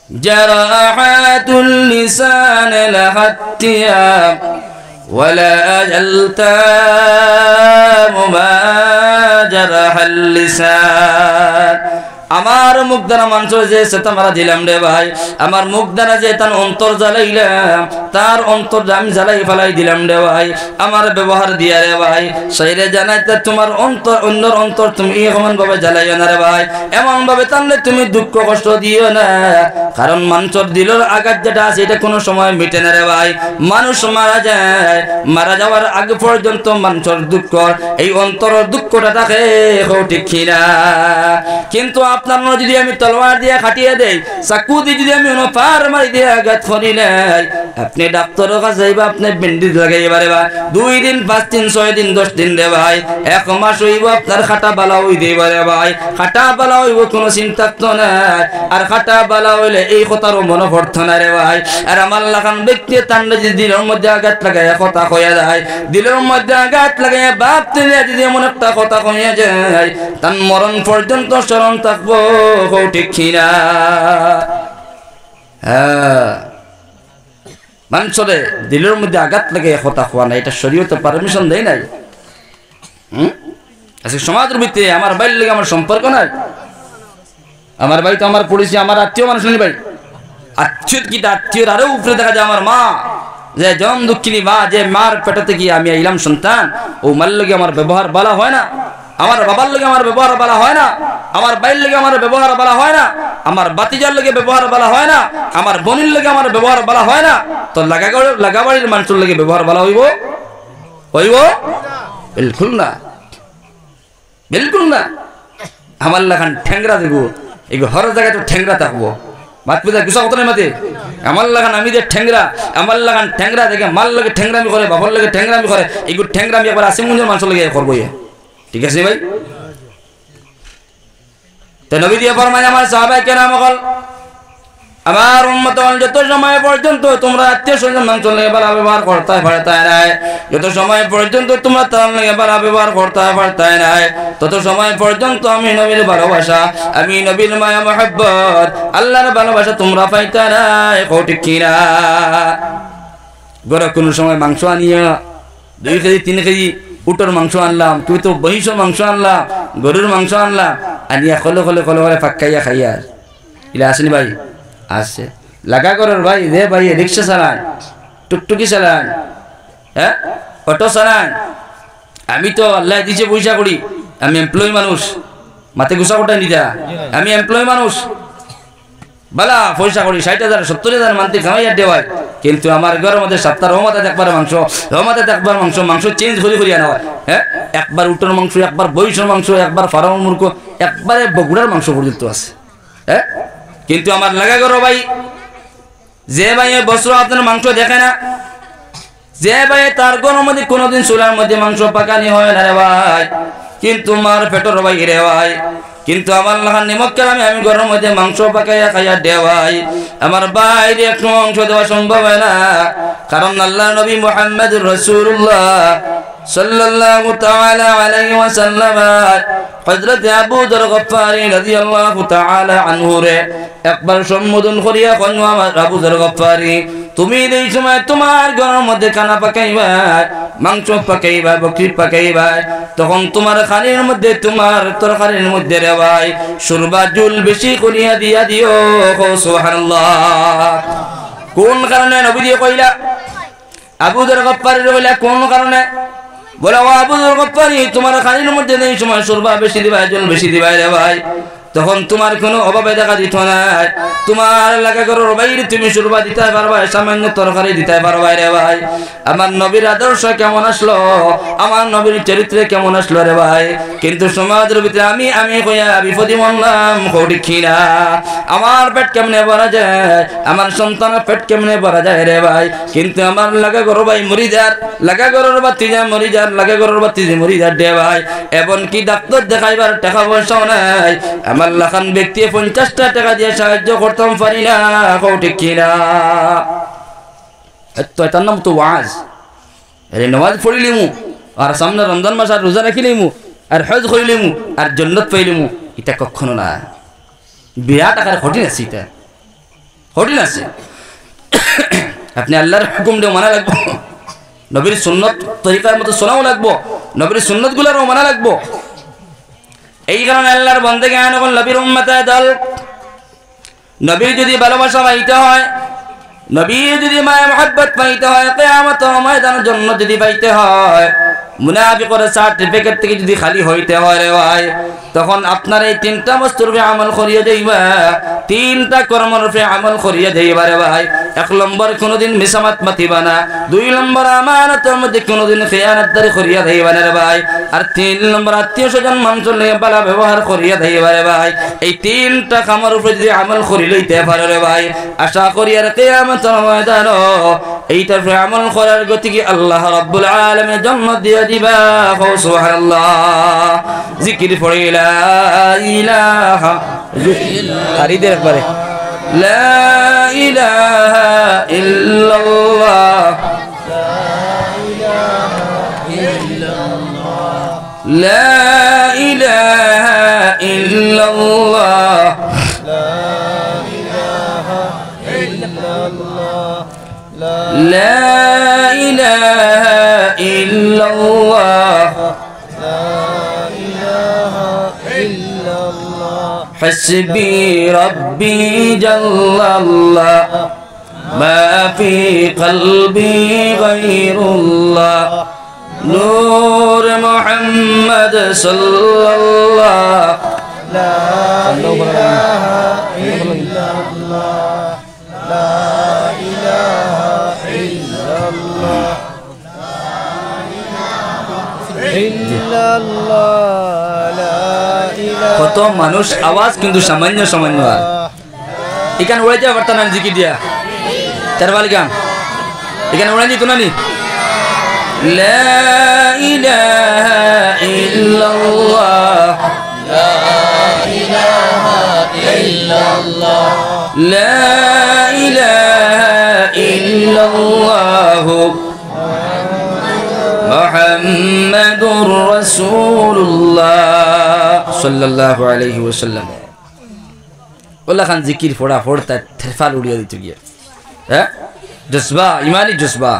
জারাহাতুল লিসান লাহা ইত্তিয়াম ওয়ালা ইয়ালতামু মা জারাহাল লিসান। আমার মুখ দ্বারা মানুষের যে সেটা মারা দিলাম রে ভাই, আমার মুখ দ্বারা যে তার অন্তর জ্বালাইলাম, তার অন্তর আমি জ্বালাই ফেলাই দিলাম রে ভাই, আমার ব্যবহার দিয়া রে ভাই। সেইরে জানাইতে তোমার অন্তর, অন্যর অন্তর তুমি এমন ভাবে জ্বালাইও না রে ভাই, এমন ভাবে টানলে তুমি দুঃখ কষ্ট দিও না। কারণ মানুষের দিলের আঘাত যেটা আছে এটা কোনো সময় মিটে না রে ভাই। মানুষ মারা যায়, মারা যাওয়ার আগে পর্যন্ত মানুষের দুঃখ, এই অন্তরের দুঃখটা থাকে। ঠিক কিনা? কিন্তু আপনার যদি আমি তলোয়ার দিয়ে খাটিয়ে দেই, চাকু দিয়ে যদি আমি পার মারি দিয়ে আঘাত করি নাই, আপনি ডাক্তারের কাছে যাইবা, আপনি ব্যান্ডেজ লাগাইবা রে ভাই, 2 দিন 5 দিন 6 দিন 10 দিন রে ভাই, 1 মাস হইব আপনার খাটা বালা হই দেবা রে ভাই। খাটা বালা হইব কোনো চিন্তা তো নাই, আর খাটা বালা হইলে এই কথারও মনে পড়তো না রে ভাই। আর আমার লাগান ব্যক্তি তান্ডে যদি দিলের মধ্যে আঘাত লাগাইয়া কথা কইয়া যায়, দিলের মধ্যে আঘাত লাগাইয়া বাপ তুলিয়া যদি এমন একটা কথা কইয়া যায়, তার মরণ পর্যন্ত স্মরণ থাকবো। ঠিক কিনা? হ্যাঁ, মানুষরে দিলের মধ্যে আঘাত লাগে কথা কোয়া নাই, এটা শরীয়তে পারমিশন দেয় নাই। আজকে সমাজের ভিতরে আমার বাইর লাগে আমার সম্পর্ক নাই, আমার ভাই তো আমার পড়েছি, আমার আত্মীয় মানুষ নেই ভাই, আত্মীয় কি আত্মীয়র আরো উপরে দেখা যায় আমার মা, যে জম দুঃখিনী মা, যে মার পেটাতে গিয়ে আমি আইলাম সন্তান, ও মার লগে আমার ব্যবহার ভালো হয় না, আমার বাবার লগে আমার ব্যবহার ভালো হয় না, আমার বাইর লগে আমার ব্যবহার ভালো হয় না, আমার বাতিজার লগে ব্যবহার ভালো হয় না, আমার বোনের লগে আমার ব্যবহার ভালো হয় না, তো লাগাবাড়ির মানুষের লগে ব্যবহার ভালো হইব? হইব? বিলকুল না, বিলকুল না। আমার লাগান ঠ্যাংরা দেব, এই হর জায়গায় তো ঠ্যাংরা থাকবো, মাত পিতা কিছু কথা নেই মাতে। আমার লাগান আমি যে ঠ্যাংরা, আমার লাগান ঠ্যাংরা দেখে মাল লগে ঠ্যাংরামি করে, বাবার লগে ঠ্যাংরামি করে, এইগুলো ঠ্যাংরামি একবার আসিমগঞ্জের মানুষের লগে করবো। ঠিক আছে ভাই? তো নবী দিয়ে ফরমান আমার সাহাবায়ে কেরাম বল, আমার উম্মত যত সময় পর্যন্ত তোমরা আত্মীয় স্বজন মানুষের লগে ভালো ব্যবহার করতে পারতাই নাই, যত সময় পর্যন্ত তোমরা তার লগে ভালো ব্যবহার করতে পারতাই নাই, তত সময় পর্যন্ত আমি নবীর ভালোবাসা, আমি নবীর মায়া মহব্বত, আল্লাহর ভালোবাসা তোমরা পাইতা নাই। ঠিক কিনা? গড়া কোনো সময় মাংস আনিয়া 2 কেজি 3 কেজি উটোর মাংস আনলাম, তুই তো বহিষ মাংস আনলাম, গরুর মাংস আনলাম, আনিয়া খলে খলে খলে খলে ফাঁকাইয়া খাইয়া ইলা আসেনি ভাই? আসছে। লাগা করার ভাই, দে ভাই রিক্সা চালান, টুকটুকি চালান, হ্যাঁ অটো চালান। আমি তো আল্লাহ দিছে পয়সা করি, আমি এমপ্লয়ি মানুষ, মাথে গুছা কোটাই নিতা, আমি এমপ্লয়ি মানুষ, বালা পয়সা করি 60,000 70,000 মান্থলি কামাইয়া দেওয়ায়, কিন্তু আমার ঘরের মধ্যে সপ্তাহ রহমাতে একবার মাংস, রহমাতে একবার মাংস, মাংস চেঞ্জ করে করে আনা হয়। হ্যাঁ, একবার উটোর মাংস, একবার বৈশের মাংস, একবার ফার্মের মুরগ, একবারে বগুড়ার মাংস পর্যন্ত আছে। হ্যাঁ, কিন্তু আমার লাগা করো ভাই, যে ভাই বছর আপনার মাংস দেখে না, যে ভাই তার ঘরের মধ্যে কোনোদিন চুলার মধ্যে মাংস পাকানি হয় না রে ভাই, কিন্তু মার পেটর ভাই রে ভাই, কিন্তু আমার লাখান নিমক আমি ঘরের মধ্যে মাংস পাকাইয়া খাইয়া দেওয়াই, আমার বাইরে একটু মাংস দেওয়া সম্ভব হয় না। কারণ আল্লাহ নবী মুহাম্মদুর রাসূলুল্লাহ সাল্লাল্লাহু তাআলা আলাইহি ওয়াসাল্লাম হযরত আবু যর গফফারি রাদিয়াল্লাহু তাআলা আনহু রে একবার সম্বোধন করিয়া কইল, আমার আবু যর গফফারি, তুমি এই সময় তোমার ঘরের মধ্যে খানা পাকাইবা, মাংস পাকাইবা, বকরি পাকাইবা, তখন তোমার খানির মধ্যে, তোমার তরকারির মধ্যে রে ভাই সুরবা জুল বেশি করিয়া দিয়া দিও। সুবহানাল্লাহ। কোন কারণে নবী কইলা? আবু যর গফফারি কইলা কোন কারণে? বলে ও আবু যর গফফারি, তোমার খানির মধ্যে এই সময় সুরবা বেশি দিবা, জল বেশি দিবা রে ভাই, তখন তোমার কোনো অভাবে দেখা দিত না। তোমার লাগা গরুর বাইরে তুমি সুরবা দিতে পারবা, সামান্য তরকারি দিতে পারবা রে ভাই। আমার নবীর আদর্শ কেমন আসলো, আমার নবীর চরিত্রে কেমন আসলো রে ভাই। কিন্তু সমাজের ভিতরে আমি কইয়া বিপদে মরলাম, কৌটি খিনা আমার পেট কেমনে ভরা যায়, আমার সন্তানের পেট কেমনে ভরা যায় রে ভাই। কিন্তু আমার লাগা গরু ভাই মরি যার, লাগা গরুর বাতি যা মরি যার, লাগা গরুর বাতি যে মরি যার রে ভাই। এমন কি ডাক্তার দেখাইবার টাকা পয়সাও নাই, আমার লাখান ব্যক্তি 50টা টাকা দিয়ে সাহায্য করতাম পারি না, কৌটি কিনা। তো এটার নাম তো ওয়াজ। নমাজ পড়িলিমু আর সামনে রমজান মাস আর রোজা রাখিলিমু আর হজ করিলিমু আর জান্নাত পাইলিমু, এটা কখনো না। বিরাট আকার কঠিন আছে, এটা কঠিন আছে। আপনি আল্লাহর হুকুম দিয়ে মানা লাগবো, নবীর সুন্নত তরিকার মতো শোনাও লাগবো, নবীর সুন্নত গুলারও মানা লাগবো। এই কারণে আল্লাহর বন্দেগে আনকল নবীর উম্মতে দল, নবীর যদি ভালোবাসা পাইতে হয়, নবীর যদি মায়া মহব্বত পাইতে হয়, কিয়ামত ময়দানের জন্য যদি পাইতে হয়, মুনাফিকের সার্টিফিকেট থেকে যদি খালি হইতে হয় রে ভাই, তখন আপনার এই 3টা বস্তুর উপরে আমল করিয়া যাইবা, 3টা কর্মের উপরে আমল করিয়া যাইবা রে ভাই। 1 নম্বর কোনদিন মিসামাত মাতিবা না, 2 নম্বর আমানতের মধ্যে কোনদিন খেয়ানতদারি করিয়া যাইবা না রে ভাই, আর 3 নম্বর আত্মীয় স্বজন মানুষের লগে ভালো ব্যবহার করিয়া যাইবা রে ভাই। এই 3টা কামের উপরে যদি আমল করি লইতে পারো রে ভাই, আশা করি আর কিয়ামতের ময়দানে এইটার উপরে আমল করার গতিকে আল্লাহ রাব্বুল আলামিন জান্নাত দিয়া দিবা। সুবহানাল্লাহ। জিকির পড়ে লা ইলাহা ইল্লাল্লাহ, আর ইদের একবারে লা ইলাহা ইল্লাল্লাহ, লা ইলাহা ইল্লাল্লাহ, لا إله إلا الله، حسبي ربي جل الله، ما في قلبي غير الله، نور محمد صلى الله، لا إله إلا الله، لا إله إلا الله، إلا الله، لا إله। কত মানুষ আওয়াজ কিন্তু সামান্য সামান্য, আর এখানে উড়ে যাওয়া পারত না জিকির দিয়া চারবালি গান, এখানে উড়ে যেত না নি। লা ইলাহা ইল্লাল্লাহ, লা ইলাহা ইল্লাল্লাহ, লা ইলাহা ইল্লাল্লাহ, মুহাম্মাদুর রাসূলুল্লাহ সাল্লাল্লাহু আলাইহি ওয়াসাল্লাম। ওলা খান জিকির ফোড়া ফোড়তা থেরফাল উড়িয়ে দিত গিয়া, হ্যাঁ জজবা, ইমানি জজবা।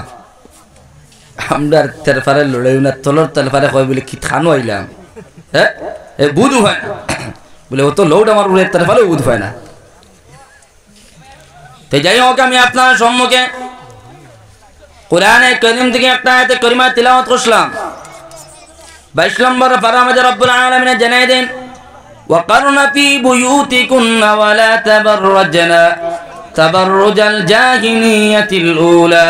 আমরা তেরফারে লড়াই না, তলর তেরফারে কয় বলে কি থানো আইলাম, হ্যাঁ এ বুধ হয় না বলে, ও তো লৌড আমার উড়ে তেরফালে বুধ হয় না। তো যাই হোক, আমি আপনার সম্মুখে কোরআনে কারীম থেকে একটা আয়াতে কারিমা তিলাওয়াত করলাম। 22 নম্বর পারা আমাদের রব্বুল আলামিন জানাই দেন, ওয়াকারনা ফি বুয়ুতিকুন্না ওয়ালা তাবাররাজনা তাবাররুজাল জাহিলিয়াতিল উলা।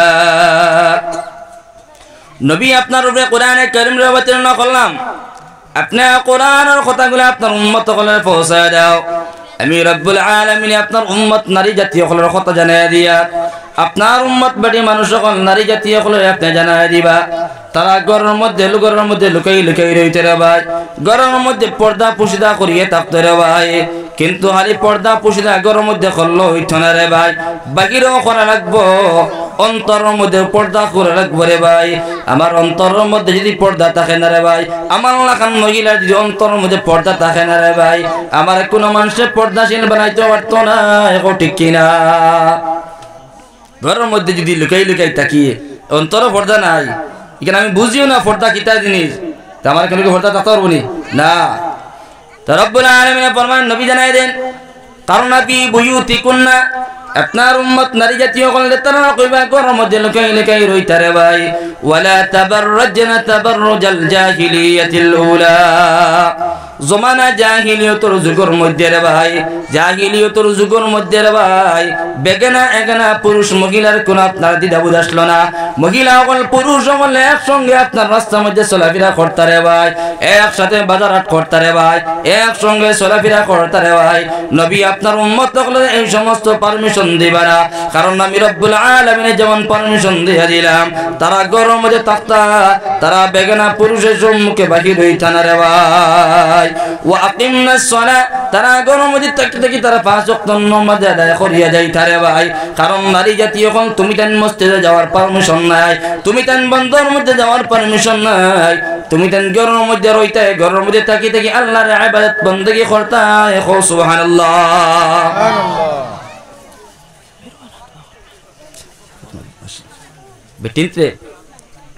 নবী আপনার উপরে কোরআনে কারীম অবতীর্ণ করলাম, আপনি কোরআনের কথাগুলো আপনার উম্মত সকলে পৌঁছায় দাও। আমি রব্বুল আলামিন আপনার উম্মত নারী জাতীয় সকলের কথা জানাই দিয়া, আপনার উম্মত বেটি মানুষ সকল নারী জাতীয় সকলের আপনি জানাই দিবা। তারা ঘরের মধ্যে লুকাই লুকাই রইতে রে ভাই, ঘরের মধ্যে পর্দা পুশিদা করিয়ে থাকতে রে ভাই। কিন্তু হালি পর্দা পুষিদা ঘরের মধ্যে করলো হইতো না রে ভাই, বাকিরও করা লাগবো, অন্তরের মধ্যে পর্দা করে রাখবো রে ভাই। আমার অন্তরের মধ্যে যদি পর্দা থাকে না রে ভাই, আমার লাখান মহিলার যদি অন্তরের মধ্যে পর্দা থাকে না রে ভাই, আমার কোনো মানুষের পর্দাশীল বানাইতে পারতো না, এখন ঠিক কিনা? ঘরের মধ্যে যদি লুকাই লুকাই তাকিয়ে অন্তরে পর্দা নাই, এখানে আমি বুঝিও না পর্দা কিতা জিনিস, তা আমার কেন পর্দা থাকতে পারবো না। তো রব্বুল আলামিন ফরমান, নবী জানাই দেন, কারনা ফি বুয়ুতিকুন্না, আপনার উম্মত নারী জাতীয় করলে তারা কইবা ঘরের মধ্যে লুকাই লুকাই রইতারে ভাই, ওয়ালা তাবাররাজনা তাবাররুজাল জাহিলিয়াতিল উলা, জমানা জাহিলিয়তর যুগের মধ্যে রে ভাই, জাহিলিয়তর যুগের মধ্যে রে ভাই, বেগানা এগানা পুরুষ মহিলার কোন আপনার দ্বিধাবোধ আসলো না। মহিলা সকল পুরুষ সকল একসঙ্গে আপনার রাস্তার মধ্যে চলাফেরা করতারে ভাই, একসাথে বাজার হাট করতারে ভাই, একসঙ্গে চলাফেরা করতারে ভাই। নবী আপনার উম্মত সকলে এই সমস্ত পারমিশন দিবা না, কারণ আমি রব্বুল আলামিন যেমন পারমিশন দিয়ে দিলাম, তারা ঘরের মধ্যে থাকতা, তারা বেগানা পুরুষের সম্মুখে বাহির হইতা না রে ভাই। ওয়া আকিমনাস সালাহ, তারা ঘরের মধ্যে থাকতে থাকি তারা 5 ওয়াক্ত নামাজ আদায় করিয়া যাইতা রে ভাই, কারণ নারী জাতীয় এখন তুমি তান মসজিদে যাওয়ার পারমিশন নাই, তুমি তান বন্দর মধ্যে যাওয়ার পারমিশন নাই, তুমি তান ঘরের মধ্যে রইতে, ঘরের মধ্যে থাকি থাকি আল্লাহর ইবাদত বندگی করতা। সুবহানাল্লাহ। বেটিনতে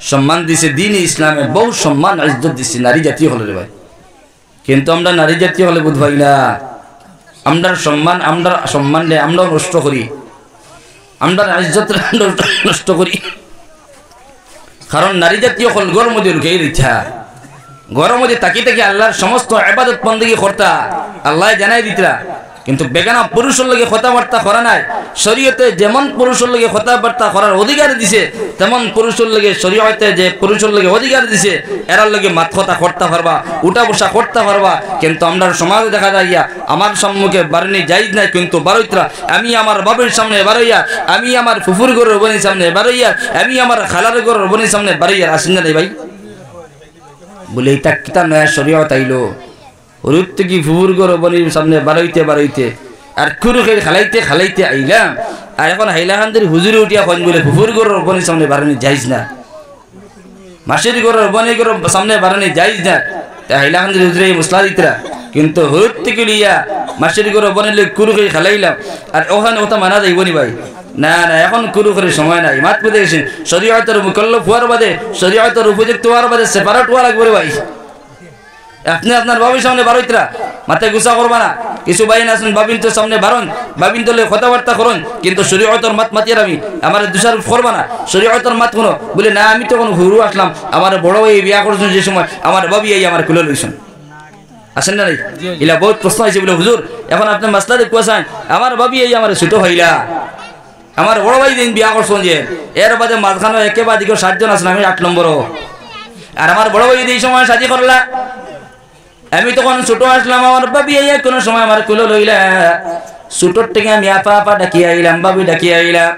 সম্মান দিছে দিন ইসলামে, বহু সম্মান ইজ্জত দিছে নারী জাতীয় হলে রে ভাই, কিন্তু আমরা নারী জাতীয় হলে বুঝ ভাই না, আমরা সম্মান নেই, আমরাও নষ্ট করি, আমরা ইজ্জত নষ্ট করি, কারণ নারী জাতীয় হল ঘরের মধ্যে লুকিয়ে দিচ্ছা, ঘরের মধ্যে তাকি তাকি আল্লাহর সমস্ত ইবাদত বندگی করতা, আল্লাহ জানাই দিতরা, কিন্তু বেগানা পুরুষের লগে কথাবার্তা করা নাই। শরীয়তে যেমন পুরুষের লগে কথাবার্তা করার অধিকার দিছে, তেমন পুরুষের লগে শরীয়তে যে পুরুষের লগে অধিকার দিছে, এরার লগে মাত কথা করতে পারবা, উঠা বসা করতে পারবা। কিন্তু আমরা সমাজে দেখা যায় আমার সম্মুখে বারণী যাইজ নাই, কিন্তু বারইতরা আমি আমার বাবার সামনে বারইয়া, আমি আমার ফুফুর ঘরের বোনের সামনে বারইয়া, আমি আমার খালার ঘরের বোনের সামনে বারইয়া, আসেন না ভাই? বলে এটা কিতা নয়া শরীয়ত আইলো, ওরূপ থেকে ফুফুর ঘর বোনের সামনে বারইতে বারইতে আর খুরু খেয়ে খালাইতে আইলাম, আর এখন হাইলাকান্দির হুজুরে উঠিয়া কইন বলে ফুফুর ঘর বোনের সামনে বারণী যাইজ না, মাসির ঘরের বোনের ঘর সামনে বারণী যাইজ না। হাইলাকান্দির হুজুরে মুসলা দিতরা, কিন্তু হুত থেকে লিয়া মাসির ঘর বোনের কুরু খেয়ে খালাইলাম, আর ওখানে ওটা মানা যাইব নি ভাই? না না, এখন কুরু করে সময় নাই, মাত পেতে গেছেন, শরীয়তের মুকল্লফ হওয়ার বাদে, শরীয়তের উপযুক্ত হওয়ার বাদে সেপারেট হওয়া লাগবে রে ভাই। আপনি আপনার বাবির সামনে বারইতরা মাথায় গুছা করবা না, কিছু বাইন আছেন বাবিন তো সামনে বারণ, বাবিন তোলে কথাবার্তা করুন, কিন্তু শরীয়তের মাত মাতিয়ার আমি আমার দুসার করবা না, শরীয়তের মাত কোনো বলে না, আমি তো কোনো হুরু আসলাম, আমার বড় ভাই বিয়া করছেন যে সময় আমার বাবি এই আমার কুলে লইছেন, আসেন না নাই? এলা বহুত প্রশ্ন হয়েছে বলে হুজুর এখন আপনি মাসলা দেখুয়া চান, আমার বাবি এই আমার ছোট হইলা, আমার বড় ভাই দিন বিয়া করছেন যে, এর বাদে মাঝখানে একেবারে দিকে 60 জন আছেন, আমি 8 নম্বর, আর আমার বড় ভাই এই সময় শাদি করলা, আমি তখন ছোট আসলাম, আমার বাবি এই কোন সময় আমার কুলো লইলা, ছোটর থেকে আমি আপা আপা ডাকি আইলাম, বাবি ডাকি আইলাম,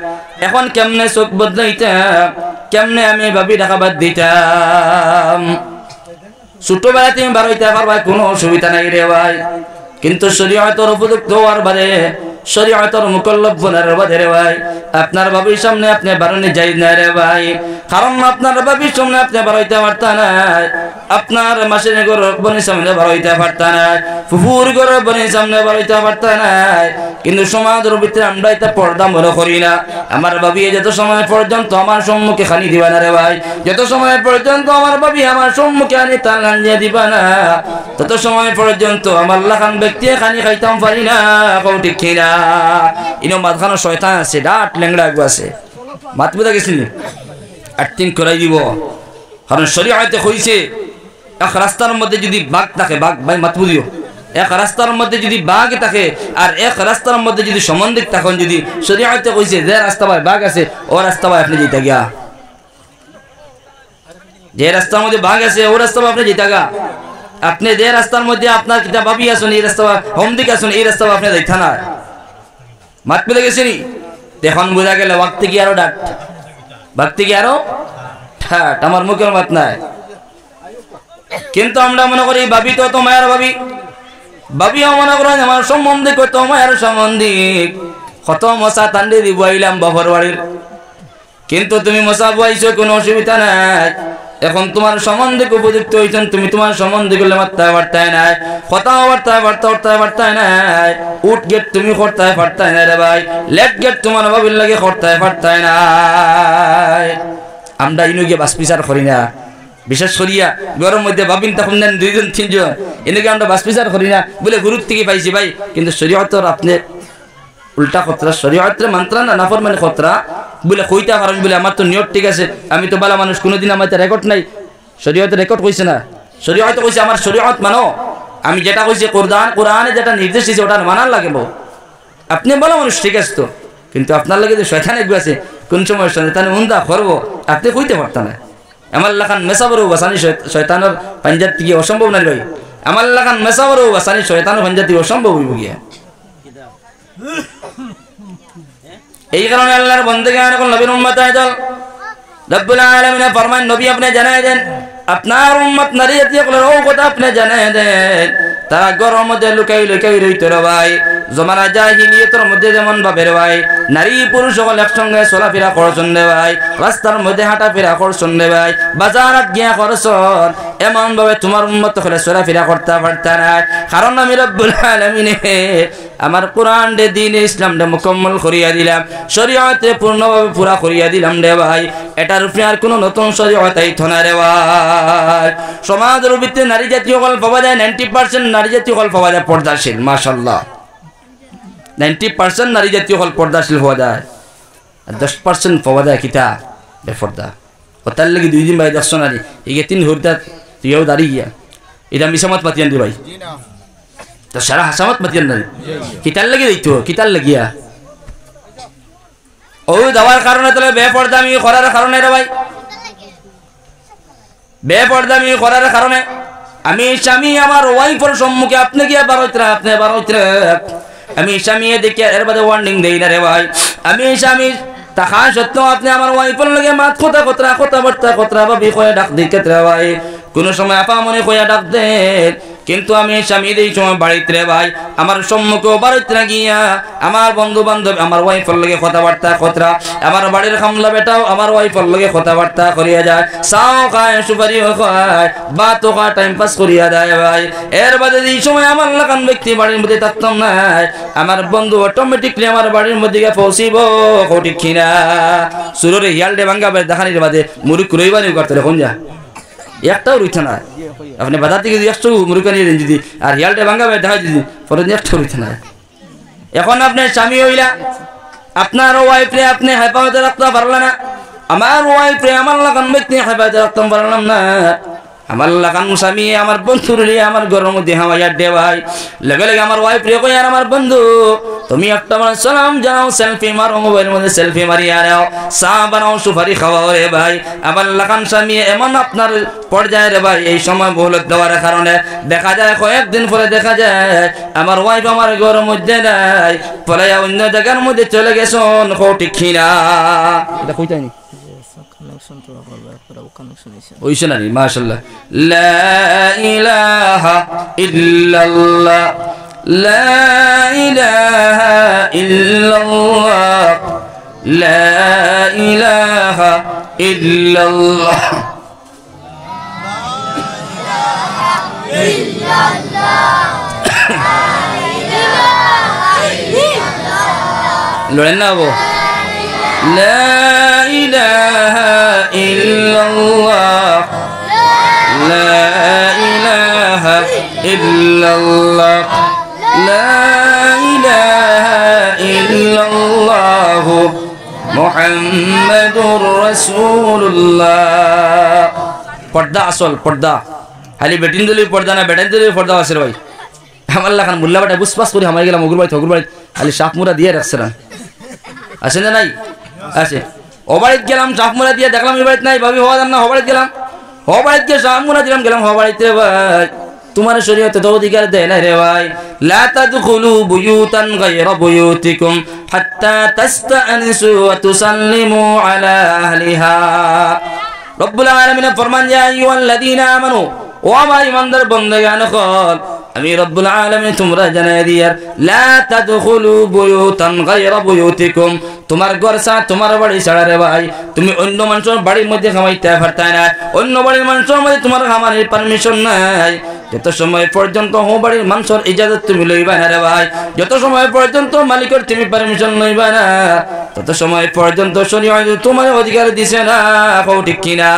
এখন কেমনে চোখ বদলাইতাম, কেমনে আমি বাবি ডাকা বাদ দিতাম? ছোটবেলাতে তুমি বারইতে পারবা, কোনো অসুবিধা নাই রে ভাই, কিন্তু শরীয়তের উপযুক্ত হওয়ার বাদে, শরীয়তের মুকল্লফ বনার বাদে রে ভাই, আপনার বাবির সামনে আপনি বারণী যাই না রে ভাই, কারণ আপনার বাবির সামনে আপনি বারইতে পারতা না, আপনার মাসির ঘর বোনের সামনে বারইতে পারতা না, ফুফুর ঘর বোনের সামনে বারইতে পারতা না, কিন্তু সমাজের ভিতরে আমরা এটা পর্দা মনে করি না। আমার বাবি যত সময় পর্যন্ত আমার সম্মুখে খানি দিবা না রে ভাই, যত সময় পর্যন্ত আমার বাবি আমার সম্মুখে আনি তাল আনিয়ে দিবা না, তত সময় পর্যন্ত আমার লাখান ব্যক্তি খানি খাইতাম পারি না, ঠিক কিনা? ইনো মাঝখানে শয়তান আছে, ডাট লেংড়া আগু আছে, মাত বুঝা গেছিল, 8 দিন করাই দিব, কারণ শরীয়তে কইছে এক রাস্তার মধ্যে যদি বাঘ থাকে, বাঘ ভাই মাত বুঝিও, এক রাস্তার মধ্যে যদি বাঘ থাকে আর এক রাস্তার মধ্যে যদি সম্বন্ধিত তখন যদি শরীয়তে কইছে যে রাস্তা ভাই বাঘ আছে, ও রাস্তা ভাই আপনি যেতে গিয়া, যে রাস্তার মধ্যে বাঘ আছে ও রাস্তা আপনি যেতে গা, আপনি যে রাস্তার মধ্যে আপনার কিতা বাবি আসুন, এই রাস্তা হোম দিকে আসুন, এই রাস্তা আপনি যাইতা না, মাত পেলে গেছেনি। এখন বোঝা গেল ভক্তি কি আরো ডাট, ভক্তি কি আরো ঠাট, আমার মুখের মাত নাই। কিন্তু আমরা মনে করি বাবি তো মায়ের বাবি, ভাবিও মনে করেন আমার সম্বন্ধে কত মায়ের সম্বন্ধে কত মশা টান্ডি দিব আইলাম বাবার বাড়ির, কিন্তু তুমি মশা বইছো কোনো অসুবিধা নাই। এখন তোমার সম্বন্ধে উপযুক্ত হয়েছেন, তুমি তোমার সম্বন্ধে করলে মাত্রায় বার্তায় নাই, কথাও বার্তায় নাই। উঠ গেট তুমি খরতায় ফারতায় নাই রে ভাই, লেট গেট তোমার বাবির লাগে খরতায় ফারতায় নাই। আমরা ইনু গিয়ে বাস বিচার করি না, বিশেষ করিয়া গরম মধ্যে ভাবিন তখন দেন 2-3 এনেকে আমরা বাস বিচার করি না বলে গুরুত্ব থেকে পাইছি ভাই। কিন্তু শরীয়তর আপনি উল্টা খতরা, শরীয়তের মান্ত্রা না নাফরমানি খতরা বলে কইতা পারেন বলে আমার তো নিয়ত ঠিক আছে, আমি তো বালা মানুষ, কোনোদিন আমার রেকর্ড নাই। শরীয়তে রেকর্ড কইছে না, শরীয়তে কইছে আমার শরীয়ত মানো, আমি যেটা কইছি কোরআনে যেটা নির্দেশ দিয়েছে ওটা মানার লাগেব। আপনি বালা মানুষ ঠিক আছে তো, কিন্তু আপনার লাগে যে শয়তান একটু আছে, কোন সময় শয়তান উন্দা করবো আপনি কইতে পারতেন না। আমার লাখান মেসাবরও বাসানি শয়তানের পাঞ্জাব থেকে অসম্ভব না ভাই, আমার লাখান মেসাবরও বাসানি শয়তানের পাঞ্জাব থেকে অসম্ভব হইব গিয়া। এই কারণে আল্লাহর বন্দেগান এখন নবীর উম্মত আইদল রব্বুল আলামিন ফরমান, নবী আপনি জানায় দেন আপনার উম্মত নারী জাতীয় কলার ও কথা আপনি জানায় দেন, তারা গরম মধ্যে লুকাই রইতো রে ভাই। জমানা জাহিলিয়াতের মধ্যে যেমন ভাবে রে ভাই, নারী পুরুষ সকল একসঙ্গে চলাফেরা করছেন রে ভাই, রাস্তার মধ্যে হাঁটাফেরা করছেন রে ভাই, বাজারত গিয়া করছেন, এমন ভাবে তোমার উম্মত হলে চলাফেরা করতে পারতা না। কারণ আমি রব্বুল আলামিনে আমার কোরআন দে দিন ইসলাম দে মুকম্মল করিয়া দিলাম, শরীয়তে পূর্ণভাবে পুরা করিয়া দিলাম রে ভাই। এটার উপরে আর কোনো নতুন শরীয়ত আইতো না রে ভাই। সমাজের ভিতরে নারী জাতীয় কল পাওয়া যায়, 90% নারী জাতীয় কল পাওয়া যায় পর্দাশীল, মাশাআল্লাহ 90% নারী জাতীয় কল পর্দাশীল হওয়া যায়, আর 10% পাওয়া যায় কিতা বেপর্দা। ওটার লাগে 2 দিন ভাই দেখছো নারী এই 3 হরতা তুইও দাঁড়িয়ে গিয়া এটা মিসামত পাতিয়ান দি ভাই, তো সারা হাসামত পাতিয়ান না কিতার লাগে দিতো, কিতার লাগিয়া ও দেওয়ার কারণে তাহলে বেপর্দামি করার কারণে রে ভাই, বেপর্দামি করার কারণে আমি স্বামী আমার ওয়াইফের সম্মুখে আপনি গিয়া বারোইতরা, আপনি বারোইতরা, আমি স্বামী দেখে এর বাদে ওয়ার্নিং দেই না রে ভাই। আমি স্বামী তাহা সত্ত্বেও আপনি আমার ওয়াইফের লাগে মাত কথা ভাবি কয়ে ডাক দিকে রে ভাই, কোন সময় আপা মনে কইয়া ডাক দেন, কিন্তু আমি স্বামী এই সময় বাড়িতে রে ভাই আমার সম্মুখে বাড়িতে গিয়া আমার বন্ধু বান্ধব আমার ওয়াইফের লাগে কথাবার্তা আমার বাড়ির খামলা বেটাও আমার ওয়াইফের লাগে কথাবার্তা করিয়া যায়, চাও খায় সুপারিও খায় বাতো খায় টাইম পাস করিয়া দেয় ভাই। এর বাদে এই সময় আমার লাগান ব্যক্তি বাড়ির মধ্যে থাকতাম না, আমার বন্ধু অটোমেটিকলি আমার বাড়ির মধ্যে গিয়ে পৌঁছিব ঠিক কিনা। সুরের হিয়ালডে ভাঙ্গা দেখানির বাদে মুরুখ রইবানি করতে এখন যা একটাও রইছে না, আপনি বাজার থেকে একটু মুরুখা নিয়ে দেন যদি, আর হিয়ালটা ভাঙ্গা দেখা যদি পরে একটাও রইছে না। এখন আপনার স্বামী হইলা, আপনার ওয়াইফে আপনি হেফাজতে রাখতে পারলেন না, আমার ওয়াইফে আমার লাগান ব্যক্তি হেফাজতে রাখতে পারলাম না, আমার লাগান স্বামী আমার বন্ধুর আমার ঘরের মধ্যে হাওয়াইয়া দে ভাই, লেগে লেগে আমার ওয়াইফ রে কই আর আমার বন্ধু তুমি একটা আমার সালাম যাও, সেলফি মারো, মোবাইলের মধ্যে সেলফি মারিয়া নাও, চা বানাও, সুপারি খাওয়াও রে ভাই। আমার লাগান স্বামী এমন আপনার পর্যায়ে রে ভাই, এই সময় বহুলত দেওয়ার কারণে দেখা যায় কয়েকদিন পরে দেখা যায় আমার ওয়াইফ আমার ঘরের মধ্যে নাই, পরে অন্য জায়গার মধ্যে চলে গেছেন, ঠিক কিনা এটা কইতাই নি ওইছে না মাশাআল্লাহ। লা ইলাহা ইল্লাল্লাহ, লা ইলাহা ইল্লাল্লাহ, লা ইলাহা ইল্লাল্লাহ, লড়েন না বো, লা ইলাহা ইল্লাল্লাহ, লা ইলাহা ইল্লাল্লাহ, লা ইলাহা ইল্লাল্লাহ মুহাম্মাদুর রাসূলুল্লাহ। পর্দা আসল পর্দা, খালি বেটিন দিলে পর্দা না, বেটান দিলে পর্দা আছে ভাই। আমার লাখান মোল্লা বেটা বুসপাস করে আমার গেলাম অগুর বাড়ি খালি শাক মুড়া দিয়ে রাখছে না, আছে না নাই আছে। ও বাড়িতে গেলাম শাক মুড়া দিয়ে দেখলাম এই বাড়িতে নাই, ভাবি হওয়া যান না, হ বাড়িতে গেলাম, হ বাড়িতে গিয়ে শাক মুড়া দিলাম, গেলাম হ বাড়িতে ভাই তোমার শরীয়তে তো অধিকার দেয় না রে ভাই। লা তাদখুলু বুয়ুতান গায়রা বুয়ুতিকুম হাত্তা তাস্তানিসু ওয়া তুসাল্লিমু আলা আহলিহা। রব্বুল আলামিন ফরমান, ইয়া আইয়ুহাল্লাযীনা আমানু, ও আমার ইমানদার বান্দাগণ, আমি রব্বুল আলামিন তোমরা জানাই দিয়ার লা তাদখুলু বুয়ুতান গায়রা বুয়ুতিকুম, তোমার ঘর ছাড়া তোমার বাড়ি ছাড়া রে ভাই তুমি অন্য মানুষের বাড়ির মধ্যে খামাইতে পারতা না, অন্য বাড়ির মানুষের মধ্যে তোমার খামারের পারমিশন নাই। যত সময় পর্যন্ত হো বাড়ির মানুষের ইজাজত তুমি লইবা না রে ভাই, যত সময় পর্যন্ত মালিকের তুমি পারমিশন লইবা না, তত সময় পর্যন্ত শরীয়ত তোমার অধিকার দিছে না। কও ঠিক কিনা?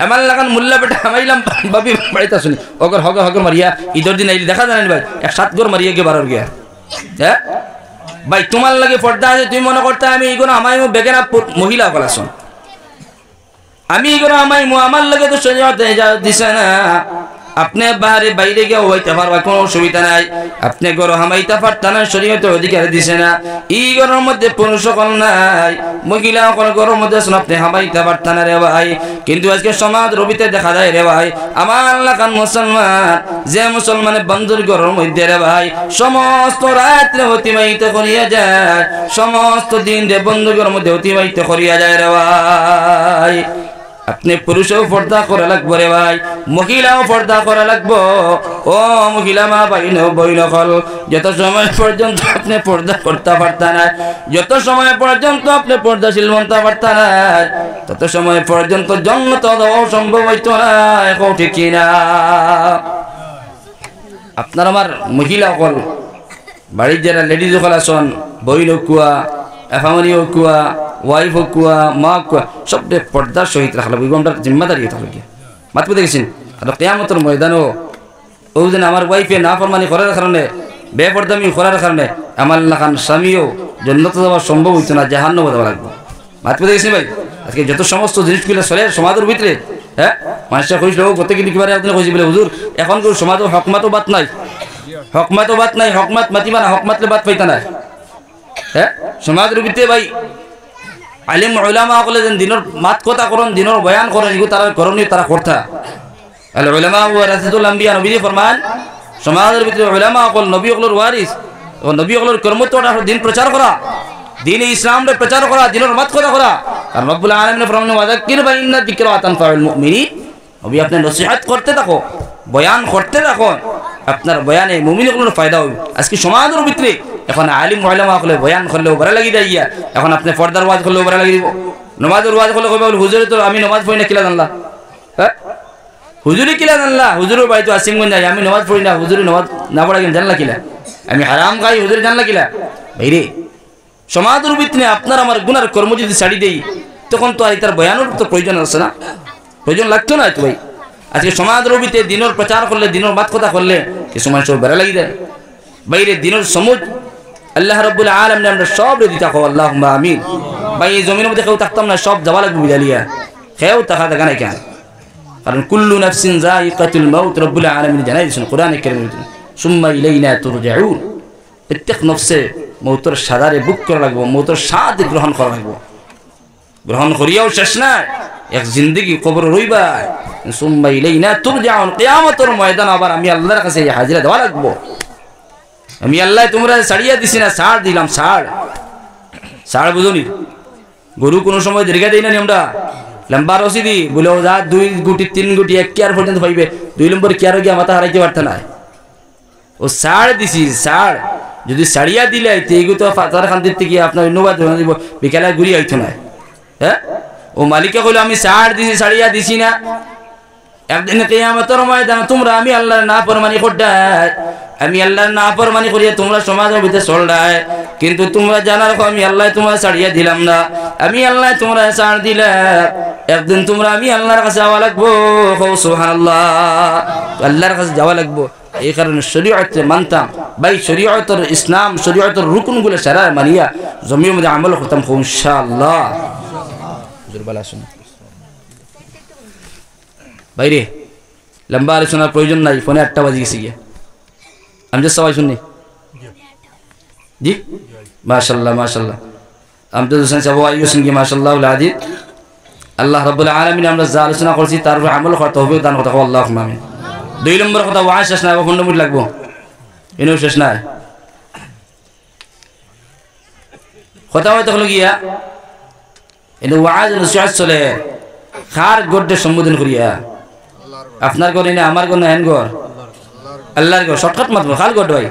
আমার লাগান মোল্লা বেটা আমাইলাম বাবি বাড়িতে শুনি ওগর হগর হগর মারিয়া ঈদের দিন আইলি দেখা জানেন ভাই এক 7 গর মারিয়া গে 12 গিয়া। হ্যাঁ ভাই তোমার লাগে পর্দা আছে, তুমি মনে করতে আমি এইগুলো আমায় বেগেনা মহিলা কলাসন, আমি এইগুলো আমায় আমার লাগে তো শরীয়ত ইজাজত দিছে না। আপনি বাইরে গিয়ে হইতে পারবা, কোনো অসুবিধা নাই, আপনি গরু হামাইতে পারতা না, শরীয়তে অধিকার দিছে না। এই গরুর মধ্যে পুরুষ সকল নাই, মহিলা সকল গরুর মধ্যে আপনি হামাইতে পারতা না রে ভাই। কিন্তু আজকে সমাজ রবিতে দেখা যায় রে ভাই আমার এলাকার মুসলমান, যে মুসলমানের বন্ধুর গরুর মধ্যে রে ভাই সমস্ত রাত্রে অতিবাহিত করিয়া যায়, সমস্ত দিন রে বন্ধুর মধ্যে অতিবাহিত করিয়া যায় রে ভাই। আপনি পুরুষও পর্দা করা লাগবো রে ভাই, মহিলাও পর্দা করা লাগবো। ও মহিলা মা বাইন বইন হল, যত সময় পর্যন্ত আপনি পর্দা করতে পারতা না, যত সময় পর্যন্ত আপনি পর্দাশীল বনতে পারতা না, তত সময় পর্যন্ত জন্ম তো অসম্ভব হইতো না। এখন ঠিক কিনা? আপনার আমার মহিলা হল বাড়ির যারা লেডিজ হল আসন, বইন কুয়া এফামনি কুয়া ওয়াইফ কুয়া মা কুয়া সবটা পর্দার সহিত রাখলাম, আমরা জিম্মাদারি থাকলো গিয়া মাতবো দেখেছেন। আর কিয়ামতের ময়দানও ওই দিন আমার ওয়াইফে না ফরমানি করার কারণে বেপর্দামি করার কারণে আমার লাখান স্বামীও জন্নত যাওয়া সম্ভব হইতো না, জাহান্নামে যাওয়া লাগবে। মাতবো দেখেছেন ভাই আজকে যত সমস্ত জিনিসগুলো চলে সমাজের ভিতরে, হ্যাঁ মানুষটা কইছিল গত কিন্তু কিবারে আপনি কইছি বলে হুজুর এখন কোন সমাজের হকমাতও বাত নাই, হকমাতও বাত নাই, হকমাত মাতিবা না, হকমাতলে বাত পাইতা না। হ্যাঁ সমাজের ভিতরে ভাই আলিম উলামা বলে যেন দিনের মাত কথা করেন, দিনের বয়ান করেন, এগুলো তারা করণীয় তারা করতা। আল উলামা ওয়ারাসাতুল আম্বিয়া, নবী ফরমান সমাজের ভিতরে উলামা হল নবী হলর ওয়ারিস, ও নবী হলর কর্মত্বটা দিন প্রচার করা, দিন ইসলামে প্রচার করা, দিনের মাত কথা করা। কারণ রব্বুল আলামিন ফরমান ওয়াযাক্কির ফাইন্না যিকরা তানফাউল মুমিনিন, নবী আপনি নসিহত করতে থাকো, বয়ান করতে থাকো, আপনার বয়ানে মুমিনগুলোর ফায়দা হবে। আজকে সমাজের ভিতরে এখন আলিম উলামা হলে বয়ান করলেও ভালো লাগি যায়, এখন আপনি পর্দার ওয়াজ করলেও ভালো লাগি দিব, নমাজের ওয়াজ করলে কইবা হুজুরে তো আমি নমাজ পড়ি না কিলা জানলা, হ্যাঁ হুজুরে কিলা জানলা, হুজুরের বাড়ি তো আসিমগঞ্জ যাই, আমি নমাজ পড়ি না, হুজুরে নমাজ না পড়া কিন্তু জানলা কিলা, আমি হারাম খাই হুজুরে জানলা কিলা। ভাইরে সমাজের ভিতরে আপনার আমার গুনার কর্ম যদি ছাড়ি দেই তখন তো আর তার বয়ানের তো প্রয়োজন আছে না, প্রয়োজন লাগতো না তো ভাই। আজকে সমাজের ভিতরে দিনের প্রচার করলে, দিনের বাত কথা করলে কিছু মানুষের বেড়া লাগি দেয়। বাইরে দিনের সমুজ আল্লাহ রাব্বুল আলামিন আমরা সব রে দিতা কও আল্লাহুম্মা আমিন। ভাই এই জমিনের মধ্যে কেউ থাকতাম না, সব যাওয়া লাগবে বিদালিয়া, কেউ থাকা দেখা নাই কেন? কারণ কুল্লু নাফসিন যায়িকাতুল মাউত, রাব্বুল আলামিন জানাই দিয়েছেন কোরআনে কারীমে, সুম্মা ইলাইনা তুরজাউন। প্রত্যেক নফসে মৌতের সাদারে বুক করা লাগবে, মৌতের স্বাদ গ্রহণ করা লাগবে, গ্রহণ করিয়াও শেষ না, এক জিন্দগি কবর রইবা। সুম্মা ইলাইনা তুরজাউন, কিয়ামতের ময়দান আবার আমি আল্লাহর কাছে হাজিরা দেওয়া লাগবো। আমি আল্লাহ তোমরা ছাড়িয়া দিছি না, ছাড় দিলাম, ছাড় বুঝুনি। গরু কোনো সময় দীর্ঘা দেই না আমরা, লম্বা রসি দি বলে যা 2 গুটি 3 গুটি 1 কেয়ার পর্যন্ত পাইবে, 2 নম্বর কেয়ার গিয়ে মাথা হারাইতে পারত না। ও ছাড় দিছি, ছাড় যদি ছাড়িয়া দিলে এইগুলো তো তার খান দিতে গিয়ে আপনার ধন্যবাদ দিব, বিকালে ঘুরি আইতো না। হ্যাঁ ও মালিকে কইলো আমি ছাড় দিছি, ছাড়িয়া দিছি না। একদিন কিয়ামতের ময়দানে তোমরা আমি আল্লাহর নাফরমানি করডাই, আমি আল্লাহর নাফরমানি করিয়া তোমরা সমাজের ভিতরে চলডাই, কিন্তু তোমরা জানা রাখো আমি আল্লাহ তোমরা ছাড়িয়া দিলাম না, আমি আল্লাহ তোমরা ছাড় দিলাম। একদিন তোমরা আমি আল্লাহর কাছে যাওয়া লাগবো, সুবহানাল্লাহ, আল্লাহর কাছে যাওয়া লাগবো। এই কারণে শরীয়তে মানতাম ভাই, শরীয়তের ইসলাম শরীয়তের রুকনগুলো সারা মানিয়া জমির মধ্যে আমল করতাম ইনশাআল্লাহ। বাইরে লম্বা আলোচনার প্রয়োজন নাই, ফোনে 8টা বাজে গেছে গিয়া, আমি যে সবাই শুনি জি মাশাআল্লাহ মাশাআল্লাহ, আমজাদ হোসেন সাহেব আইয়ুসেন কি মাশাআল্লাহ আলাদি। আল্লাহ রাব্বুল আলামিন আমরা যা আলোচনা করছি তার উপর আমল করতে হবে, দান কথা আল্লাহুম্মা আমিন। 2 নম্বর কথা ওয়াজ শেষ না, 15 মিনিট লাগবো, এনেও শেষ না কথা হয়তো হলো গিয়া এনে ওয়াজ নসিহত চলে, খার গড্ডে সম্বোধন করিয়া, আপনার ঘর না আমার ঘর না হেন ঘর, আল্লাহর শর্টকাট মাতবো খাল গড ভাই